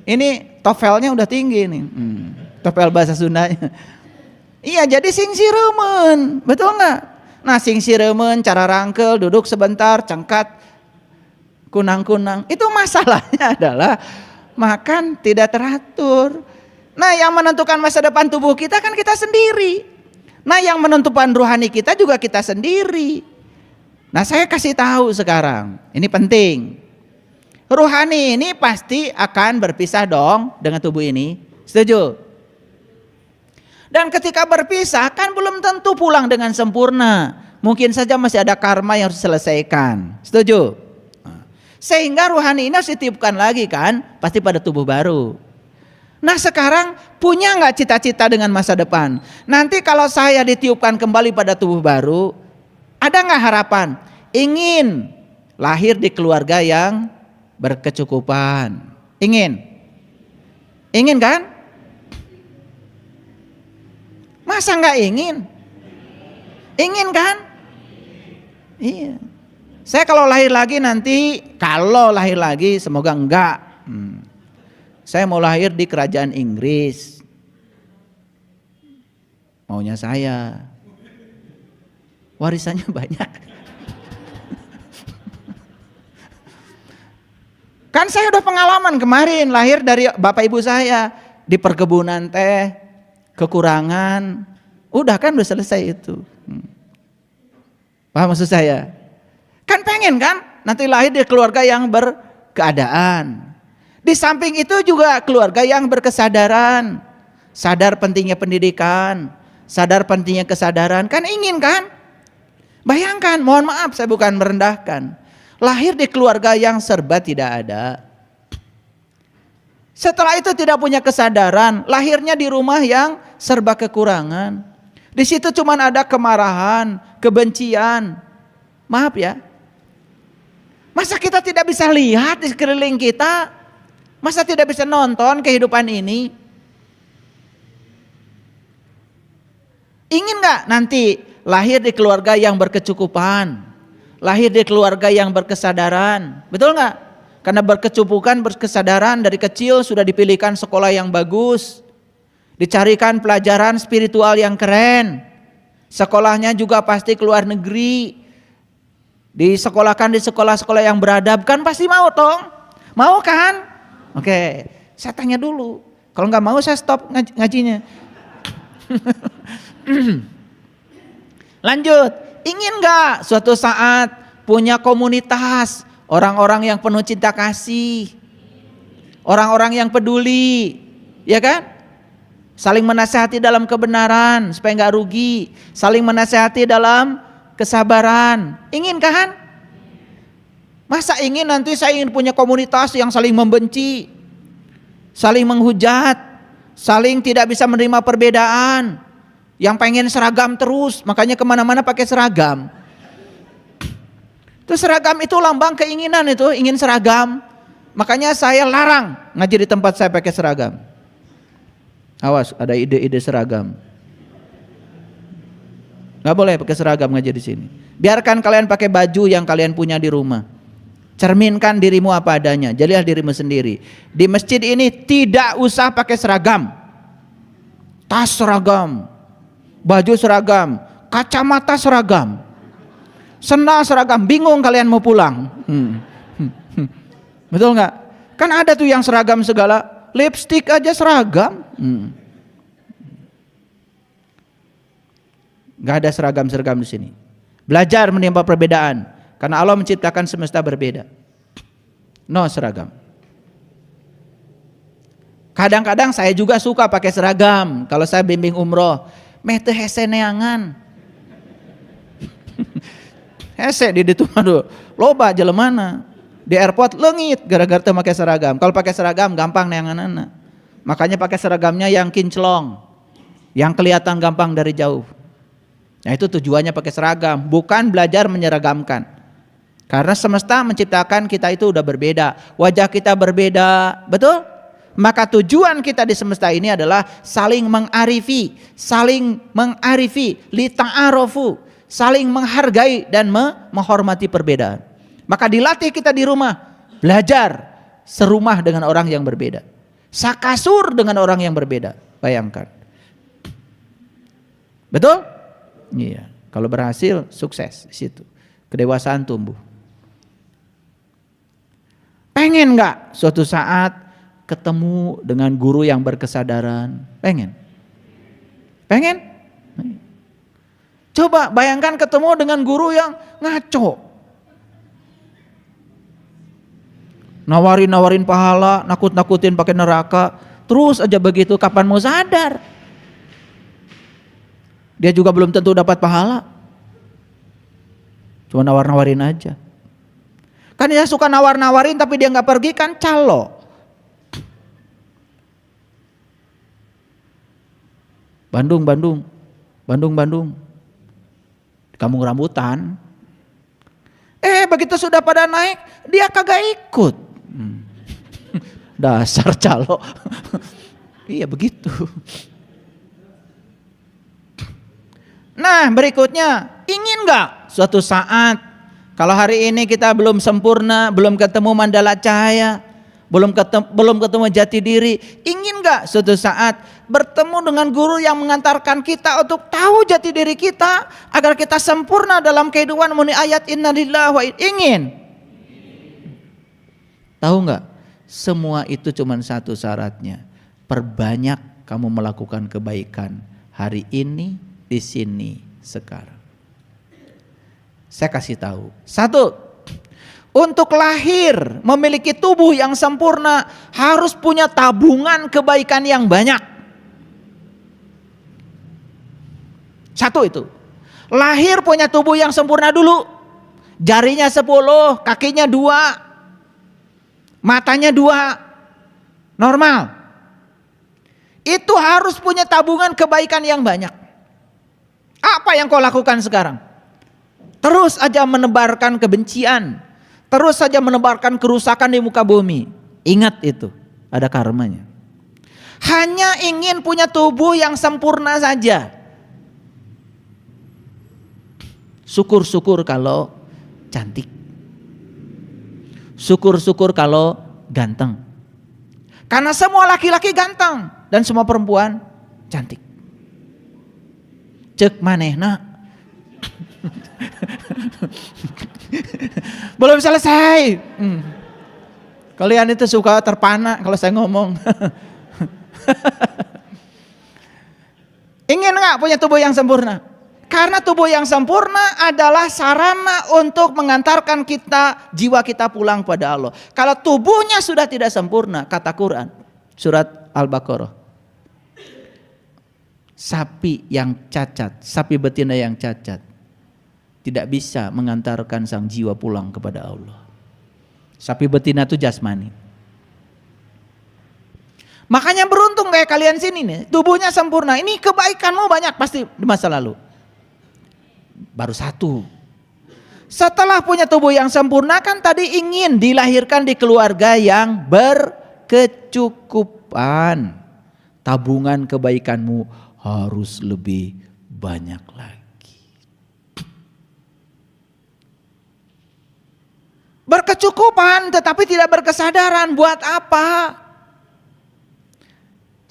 Ini TOEFL-nya udah tinggi nih. TOEFL bahasa Sundanya. Iya jadi sing siremen. Betul gak? Nah sing siremen cara rangkel duduk sebentar cengkat kunang-kunang. Itu masalahnya adalah makan tidak teratur. Nah yang menentukan masa depan tubuh kita kan kita sendiri. Nah yang menentukan rohani kita juga kita sendiri. Nah saya kasih tahu sekarang. Ini penting. Rohani ini pasti akan berpisah dong dengan tubuh ini. Setuju? Dan ketika berpisah kan belum tentu pulang dengan sempurna. Mungkin saja masih ada karma yang harus diselesaikan. Setuju? Sehingga rohani ini harus ditiupkan lagi kan. Pasti pada tubuh baru. Nah sekarang punya gak cita-cita dengan masa depan? Nanti kalau saya ditiupkan kembali pada tubuh baru. Ada gak harapan? Ingin lahir di keluarga yang berkecukupan. Ingin? Ingin kan? Masa nggak ingin? Ingin kan? Iya. Saya kalau lahir lagi nanti, kalau lahir lagi semoga enggak. Saya mau lahir di kerajaan Inggris. Maunya saya. Warisannya banyak. Kan saya udah pengalaman kemarin lahir dari bapak ibu saya di perkebunan teh, kekurangan, Udah kan, udah selesai itu. Paham maksud saya? Kan pengen kan nanti lahir di keluarga yang berkeadaan. Di samping itu juga keluarga yang berkesadaran. Sadar pentingnya pendidikan, sadar pentingnya kesadaran. Kan ingin kan? Bayangkan, mohon maaf saya bukan merendahkan. Lahir di keluarga yang serba tidak ada. Setelah itu tidak punya kesadaran, lahirnya di rumah yang serba kekurangan. Di situ cuma ada kemarahan, kebencian. Maaf ya. Masa kita tidak bisa lihat di sekeliling kita? Masa tidak bisa nonton kehidupan ini? Ingin gak nanti lahir di keluarga yang berkecukupan? Lahir di keluarga yang berkesadaran? Betul gak? Karena berkecukupan, berkesadaran dari kecil sudah dipilihkan sekolah yang bagus. Dicarikan pelajaran spiritual yang keren. Sekolahnya juga pasti ke luar negeri. Disekolahkan di sekolah-sekolah yang beradab, kan pasti mau toh? Mau kan? Oke, saya tanya dulu. Kalau nggak mau saya stop ngajinya. Lanjut, ingin nggak suatu saat punya komunitas orang-orang yang penuh cinta kasih, orang-orang yang peduli, ya kan? Saling menasihati dalam kebenaran supaya nggak rugi, saling menasihati dalam kesabaran. Ingin kan? Masa ingin nanti saya ingin punya komunitas yang saling membenci, saling menghujat, saling tidak bisa menerima perbedaan, yang pengen seragam terus, makanya kemana-mana pakai seragam. Itu seragam itu lambang keinginan, itu ingin seragam. Makanya saya larang ngaji di tempat saya pakai seragam. Awas, ada ide-ide seragam. Gak boleh pakai seragam ngaji di sini. Biarkan kalian pakai baju yang kalian punya di rumah. Cerminkan dirimu apa adanya. Jadilah dirimu sendiri. Di masjid ini tidak usah pakai seragam. Tas seragam, baju seragam, kacamata seragam, sendal seragam. Bingung kalian mau pulang. Betul nggak? Kan ada tuh yang seragam segala. Lipstick aja seragam. Gak ada seragam-seragam di sini. Belajar menimba perbedaan, karena Allah menciptakan semesta berbeda. No seragam. Kadang-kadang saya juga suka pakai seragam. Kalau saya bimbing umroh, mete hese neangan. Hese di ditu aduh, loba jelemana. Di airport leungit gara-gara teu make seragam. Kalau pakai seragam gampang neanganana. Makanya pakai seragamnya yang kinclong, yang kelihatan gampang dari jauh. Nah itu tujuannya pakai seragam, bukan belajar menyeragamkan. Karena semesta menciptakan kita itu udah berbeda, wajah kita berbeda, betul? Maka tujuan kita di semesta ini adalah saling mengarifi, li ta'arofu, saling menghargai dan menghormati perbedaan. Maka dilatih kita di rumah, belajar serumah dengan orang yang berbeda, sakasur dengan orang yang berbeda. Bayangkan, betul? Iya. Kalau berhasil, sukses di situ, kedewasaan tumbuh. Pengen nggak suatu saat ketemu dengan guru yang berkesadaran? Pengen? Pengen? Coba bayangkan ketemu dengan guru yang ngaco. Nawarin pahala, nakut-nakutin pakai neraka, terus aja begitu, kapan mau sadar? Dia juga belum tentu dapat pahala. Cuma nawar-nawarin aja. Kan dia suka nawar-nawarin tapi dia nggak pergi, kan calo. Bandung. Kampung Rambutan. Begitu sudah pada naik, dia kagak ikut. Dasar calo. Iya begitu. Nah berikutnya, ingin gak suatu saat, kalau hari ini kita belum sempurna, belum ketemu mandala cahaya, belum ketemu jati diri, ingin gak suatu saat bertemu dengan guru yang mengantarkan kita untuk tahu jati diri kita, agar kita sempurna dalam kehidupan memenuhi ayat innalillahi wa ingin? Tahu gak? Semua itu cuma satu syaratnya, perbanyak kamu melakukan kebaikan hari ini, di sini sekarang. Saya kasih tahu. 1, untuk lahir memiliki tubuh yang sempurna harus punya tabungan kebaikan yang banyak. 1 itu. Lahir punya tubuh yang sempurna dulu. Jarinya 10, kakinya 2, matanya 2, normal. Itu harus punya tabungan kebaikan yang banyak. Apa yang kau lakukan sekarang? Terus aja menebarkan kebencian, terus saja menebarkan kerusakan di muka bumi. Ingat itu, ada karmanya. Hanya ingin punya tubuh yang sempurna saja. Syukur-syukur kalau cantik. Syukur-syukur kalau ganteng. Karena semua laki-laki ganteng dan semua perempuan cantik. Cek manehna. Belum selesai. Kalian itu suka terpana kalau saya ngomong. Ingin nggak punya tubuh yang sempurna? Karena tubuh yang sempurna adalah sarana untuk mengantarkan jiwa kita pulang pada Allah. Kalau tubuhnya sudah tidak sempurna, kata Quran, surat Al-Baqarah, sapi yang cacat, sapi betina yang cacat tidak bisa mengantarkan sang jiwa pulang kepada Allah. Sapi betina itu jasmani. Makanya beruntung kayak kalian sini nih, tubuhnya sempurna. Ini kebaikanmu banyak pasti di masa lalu. Baru 1. Setelah punya tubuh yang sempurna kan tadi ingin dilahirkan di keluarga yang berkecukupan. Tabungan kebaikanmu harus lebih banyak lagi. Berkecukupan tetapi tidak berkesadaran, buat apa?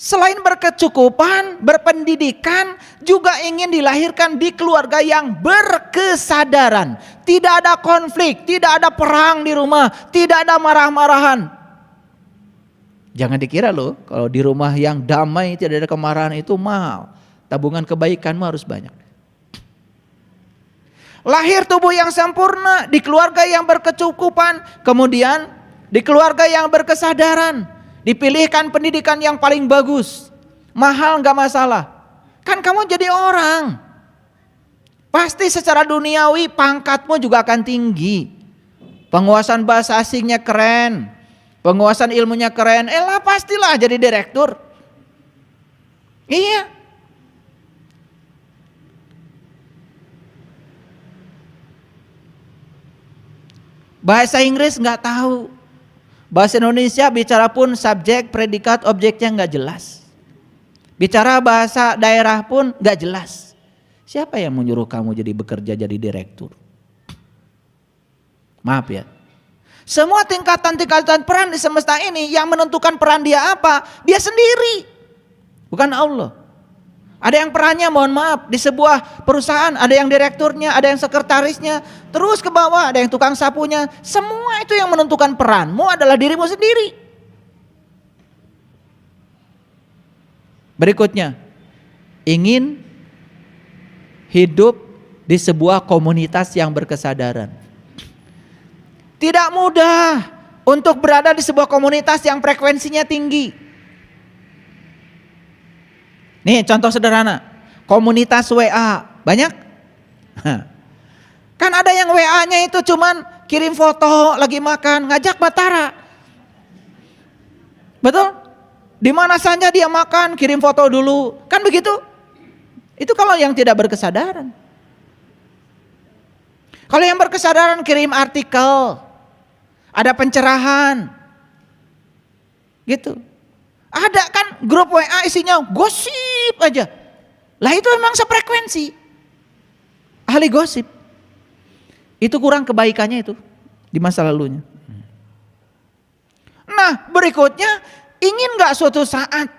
Selain berkecukupan, berpendidikan, juga ingin dilahirkan di keluarga yang berkesadaran. Tidak ada konflik, tidak ada perang di rumah, tidak ada marah-marahan. Jangan dikira loh, kalau di rumah yang damai tidak ada kemarahan itu mahal. Tabungan kebaikanmu harus banyak. Lahir tubuh yang sempurna di keluarga yang berkecukupan, kemudian di keluarga yang berkesadaran, dipilihkan pendidikan yang paling bagus, mahal gak masalah. Kan kamu jadi orang, pasti secara duniawi pangkatmu juga akan tinggi, penguasaan bahasa asingnya keren, penguasaan ilmunya keren, lah pastilah jadi direktur. Iya. Bahasa Inggris nggak tahu, bahasa Indonesia bicara pun subjek, predikat, objeknya nggak jelas. Bicara bahasa daerah pun nggak jelas. Siapa yang menyuruh kamu jadi bekerja jadi direktur? Maaf ya. Semua tingkatan-tingkatan peran di semesta ini yang menentukan peran dia apa, dia sendiri, bukan Allah. Ada yang perannya mohon maaf di sebuah perusahaan, ada yang direkturnya, ada yang sekretarisnya, terus ke bawah ada yang tukang sapunya. Semua itu yang menentukan peranmu adalah dirimu sendiri. Berikutnya, ingin hidup di sebuah komunitas yang berkesadaran. Tidak mudah untuk berada di sebuah komunitas yang frekuensinya tinggi. Nih contoh sederhana, komunitas WA banyak. Kan ada yang WA-nya itu cuman kirim foto lagi makan, ngajak batara. Betul? Di mana saja dia makan, kirim foto dulu. Kan begitu? Itu kalau yang tidak berkesadaran. Kalau yang berkesadaran kirim artikel, ada pencerahan. Gitu. Ada kan grup WA isinya gosip aja. Lah itu memang sefrekuensi. Ahli gosip. Itu kurang kebaikannya itu di masa lalunya. Nah berikutnya, ingin gak suatu saat,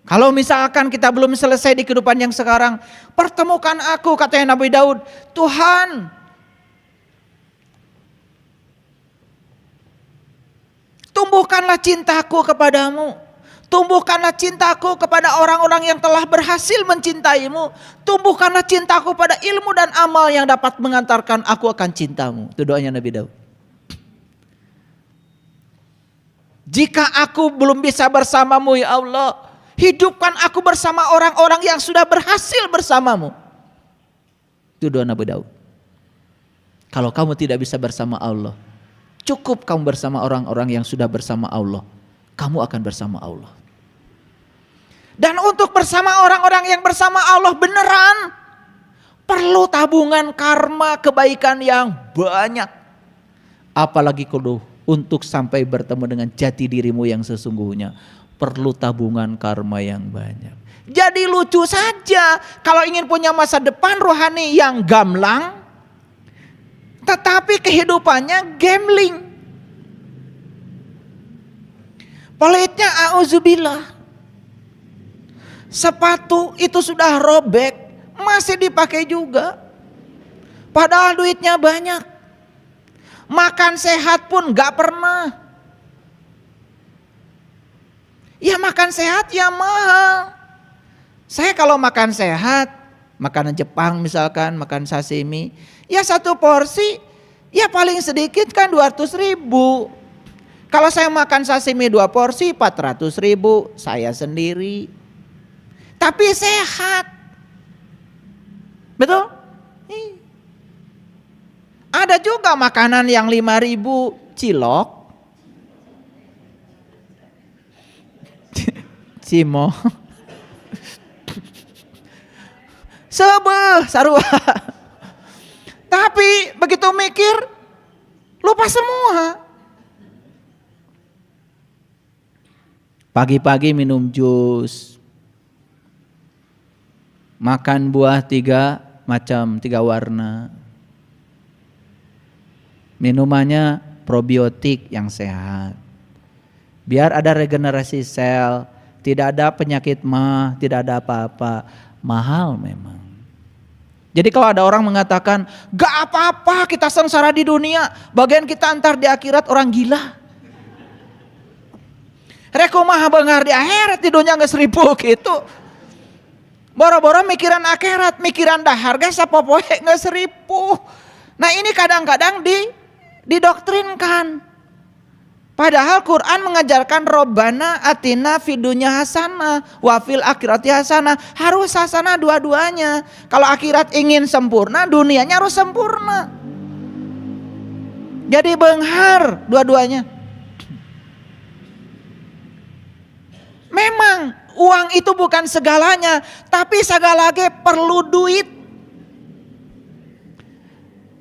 kalau misalkan kita belum selesai di kehidupan yang sekarang, pertemukan aku, katanya Nabi Daud, Tuhan, tumbuhkanlah cintaku kepadamu. Tumbuhkanlah cintaku kepada orang-orang yang telah berhasil mencintaimu. Tumbuhkanlah cintaku pada ilmu dan amal yang dapat mengantarkan aku akan cintamu. Itu doanya Nabi Daud. Jika aku belum bisa bersamamu ya Allah, hidupkan aku bersama orang-orang yang sudah berhasil bersamamu. Itu doa Nabi Daud. Kalau kamu tidak bisa bersama Allah, cukup kamu bersama orang-orang yang sudah bersama Allah. Kamu akan bersama Allah. Dan untuk bersama orang-orang yang bersama Allah beneran, perlu tabungan karma kebaikan yang banyak. Apalagi kalau untuk sampai bertemu dengan jati dirimu yang sesungguhnya, perlu tabungan karma yang banyak. Jadi lucu saja kalau ingin punya masa depan rohani yang gamblang, tetapi kehidupannya gambling. Pelitnya auzubillah. Sepatu itu sudah robek, masih dipakai juga. Padahal duitnya banyak. Makan sehat pun gak pernah. Ya makan sehat ya mahal. Saya kalau makan sehat, makanan Jepang misalkan, makan sashimi, ya satu porsi, ya paling sedikit kan 200.000. Kalau saya makan sashimi 2 porsi 400.000, saya sendiri. Tapi sehat. Betul? Ada juga makanan yang 5.000 cilok. Cimo. Sebeh, sarua. Tapi begitu mikir, lupa semua. Pagi-pagi minum jus, makan buah 3 macam, 3 warna. Minumannya probiotik yang sehat. Biar ada regenerasi sel, tidak ada penyakit mah, tidak ada apa-apa. Mahal memang. Jadi kalau ada orang mengatakan, gak apa-apa kita sengsara di dunia, bagian kita antar di akhirat orang gila. Rekumah bengar di akhirat di dunia gak 1.000 gitu. Boro-boro mikiran akhirat, mikiran dahar gak sapopoe gak 1.000. Nah ini kadang-kadang didoktrinkan. Padahal Quran mengajarkan Robbana atina fid dunya hasanah wa fil akhirati hasanah. Harus hasanah dua-duanya. Kalau akhirat ingin sempurna, dunianya harus sempurna. Jadi benghar dua-duanya. Memang uang itu bukan segalanya, tapi segalanya perlu duit.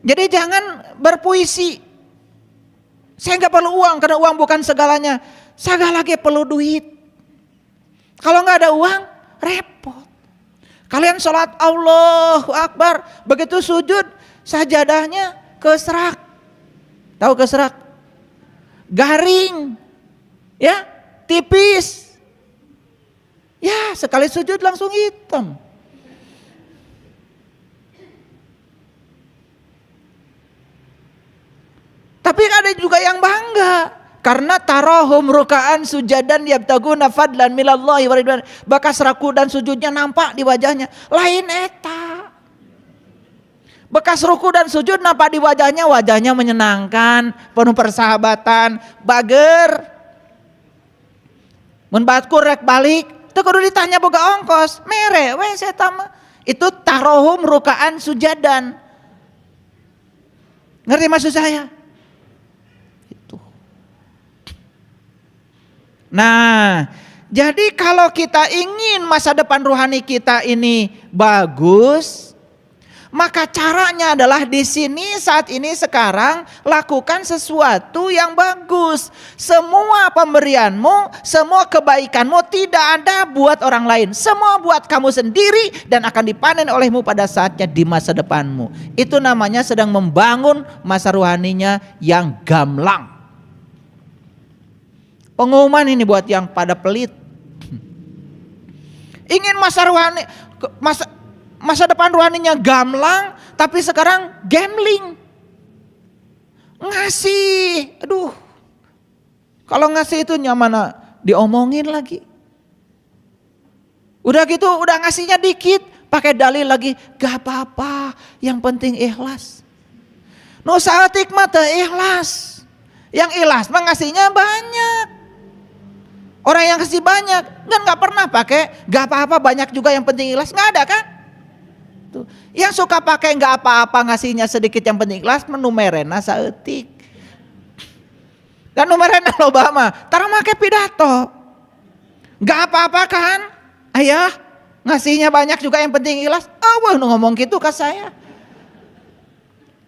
Jadi jangan berpuisi. Saya nggak perlu uang karena uang bukan segalanya. Segalanya perlu duit. Kalau nggak ada uang, repot. Kalian sholat Allahu Akbar, begitu sujud sajadahnya keserak. Tahu keserak? Garing, ya, tipis. Ya sekali sujud langsung hitam. Tapi ada juga yang bangga karena tarahum rukaan sujadan yabtaguna fadlan minallahi wa ridwan. Bekas raku dan sujudnya nampak di wajahnya. Lain eta. Bekas ruku dan sujud nampak di wajahnya, wajahnya menyenangkan, penuh persahabatan, bager. Mun batkur rek balik, teu kudu ditanya boga ongkos, mere we eta mah. Itu tarahum rukaan sujadan. Ngerti maksud saya? Nah, jadi kalau kita ingin masa depan rohani kita ini bagus, maka caranya adalah di sini saat ini sekarang lakukan sesuatu yang bagus. Semua pemberianmu, semua kebaikanmu tidak ada buat orang lain, semua buat kamu sendiri dan akan dipanen olehmu pada saatnya di masa depanmu. Itu namanya sedang membangun masa rohaninya yang gamblang. Pengumuman ini buat yang pada pelit. Ingin masa rohani, masa depan rohaninya gamblang, tapi sekarang gambling. Ngasih, aduh. Kalau ngasih itu nyaman diomongin lagi. Udah gitu udah ngasihnya dikit, pakai dalil lagi, gak apa-apa, yang penting ikhlas. Nu saeutik mah teu ikhlas. Yang ikhlas mah ngasihnya banyak. Orang yang kasih banyak kan gak pernah pakai gak apa-apa banyak juga yang penting ikhlas, nggak ada kan? Tuh. Yang suka pakai gak apa-apa ngasihnya sedikit yang penting ikhlas menumerena saeutik. Dan numerena loba mah tara make pidato. Gak apa-apa kan? Ayah ngasihnya banyak juga yang penting ikhlas. Wah nu ngomong gitu ke saya.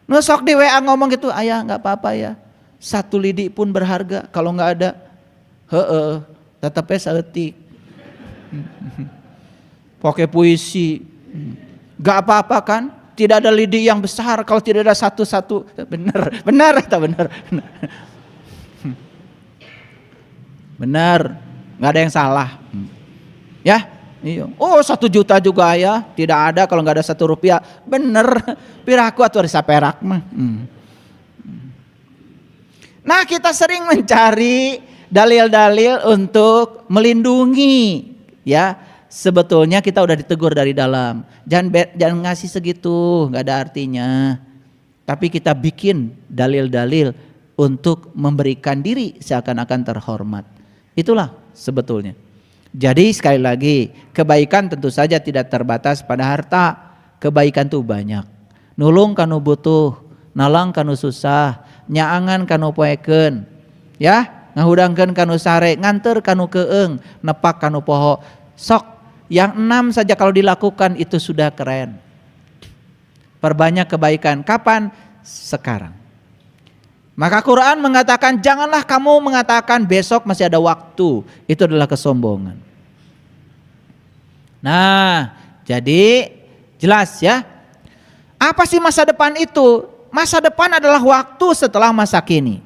Nu sok di WA ngomong gitu, ayah gak apa-apa ya. 1 lidi pun berharga, kalau gak ada tetapnya saeutik. Pakai puisi. Gak apa-apa kan? Tidak ada lidi yang besar kalau tidak ada satu-satu. Benar atau benar? Benar, gak ada yang salah. Ya, iya. Oh 1 juta juga ya, tidak ada kalau gak ada 1 rupiah. Bener, piraku atau risa perak mah. Nah kita sering mencari dalil-dalil untuk melindungi, ya. Sebetulnya kita udah ditegur dari dalam. Jangan ngasih segitu, nggak ada artinya. Tapi kita bikin dalil-dalil untuk memberikan diri seakan-akan terhormat. Itulah sebetulnya. Jadi sekali lagi, kebaikan tentu saja tidak terbatas pada harta. Kebaikan tuh banyak. Nulung kanu butuh, nalang kanu susah, nyaangan kanu poekeun, ya, ngahudangkeun kanu sare, nganter kanu keung, nepak kanu poho. Sok yang 6 saja kalau dilakukan itu sudah keren. Perbanyak kebaikan. Kapan? Sekarang. Maka Quran mengatakan janganlah kamu mengatakan besok masih ada waktu. Itu adalah kesombongan. Nah, jadi jelas ya. Apa sih masa depan itu? Masa depan adalah waktu setelah masa kini.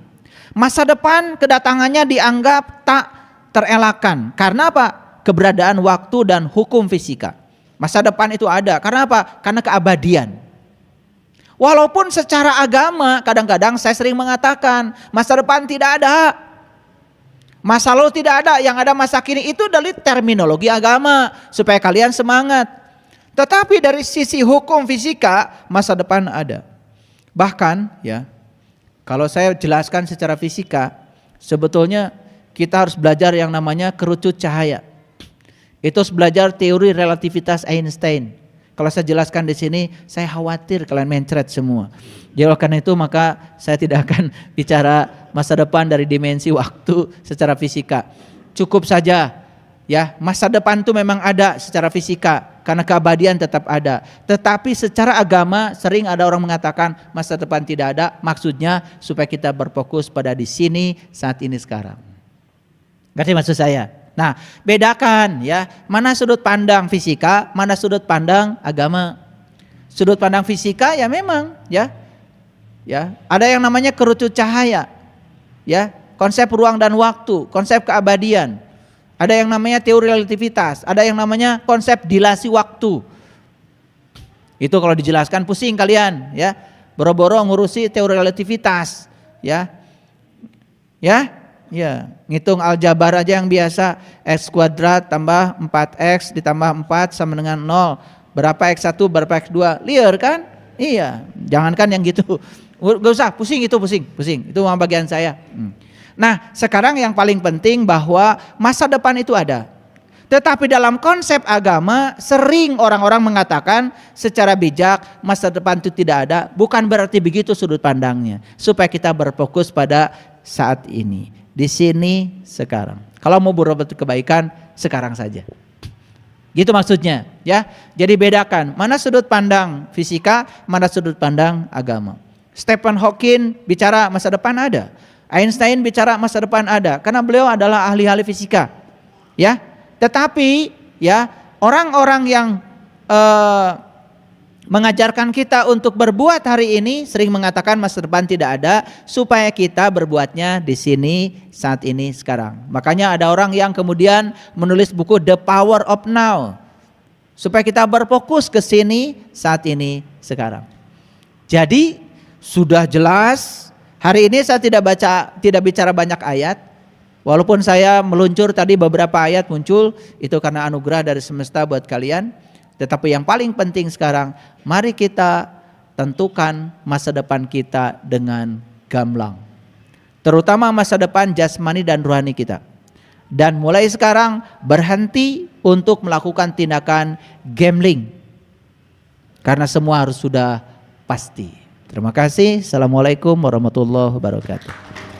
Masa depan kedatangannya dianggap tak terelakkan. Karena apa? Keberadaan waktu dan hukum fisika. Masa depan itu ada. Karena apa? Karena keabadian. Walaupun secara agama kadang-kadang saya sering mengatakan masa depan tidak ada. Masa lalu tidak ada, yang ada masa kini. Itu dari terminologi agama supaya kalian semangat. Tetapi dari sisi hukum fisika masa depan ada. Bahkan ya, kalau saya jelaskan secara fisika, sebetulnya kita harus belajar yang namanya kerucut cahaya. Itu harus belajar teori relativitas Einstein. Kalau saya jelaskan di sini, saya khawatir kalian mencret semua. Jadi oleh karena itu maka saya tidak akan bicara masa depan dari dimensi waktu secara fisika. Cukup saja ya, masa depan itu memang ada secara fisika karena keabadian tetap ada. Tetapi secara agama sering ada orang mengatakan masa depan tidak ada, maksudnya supaya kita berfokus pada di sini saat ini sekarang. Ngerti maksud saya? Nah, bedakan ya, mana sudut pandang fisika, mana sudut pandang agama. Sudut pandang fisika ya memang ya. Ya, ada yang namanya kerucut cahaya. Ya, konsep ruang dan waktu, konsep keabadian. Ada yang namanya teori relativitas, ada yang namanya konsep dilasi waktu. Itu kalau dijelaskan pusing kalian ya. Boro-boro ngurusi teori relativitas ya. Ya. Ya, ngitung aljabar aja yang biasa, x kuadrat tambah 4x ditambah 4 sama dengan 0. Berapa x1, berapa x2, liar kan? Iya, jangankan yang gitu. Gak usah, pusing itu pusing. Itu mah bagian saya. Nah, sekarang yang paling penting bahwa masa depan itu ada. Tetapi dalam konsep agama sering orang-orang mengatakan secara bijak masa depan itu tidak ada. Bukan berarti begitu sudut pandangnya. Supaya kita berfokus pada saat ini. Di sini sekarang. Kalau mau berbuat kebaikan sekarang saja. Gitu maksudnya ya. Jadi bedakan mana sudut pandang fisika, mana sudut pandang agama. Stephen Hawking bicara masa depan ada. Einstein bicara masa depan ada karena beliau adalah ahli-ahli fisika. Ya. Tetapi ya, orang-orang yang mengajarkan kita untuk berbuat hari ini sering mengatakan masa depan tidak ada supaya kita berbuatnya di sini saat ini sekarang. Makanya ada orang yang kemudian menulis buku The Power of Now supaya kita berfokus ke sini saat ini sekarang. Jadi sudah jelas hari ini saya tidak bicara banyak ayat Walaupun saya meluncur tadi beberapa ayat muncul, itu karena anugerah dari semesta buat kalian. Tetapi yang paling penting sekarang, mari kita tentukan masa depan kita dengan gamblang. Terutama masa depan jasmani dan rohani kita. Dan mulai sekarang berhenti untuk melakukan tindakan gambling. Karena semua harus sudah pasti. Terima kasih. Assalamualaikum warahmatullahi wabarakatuh.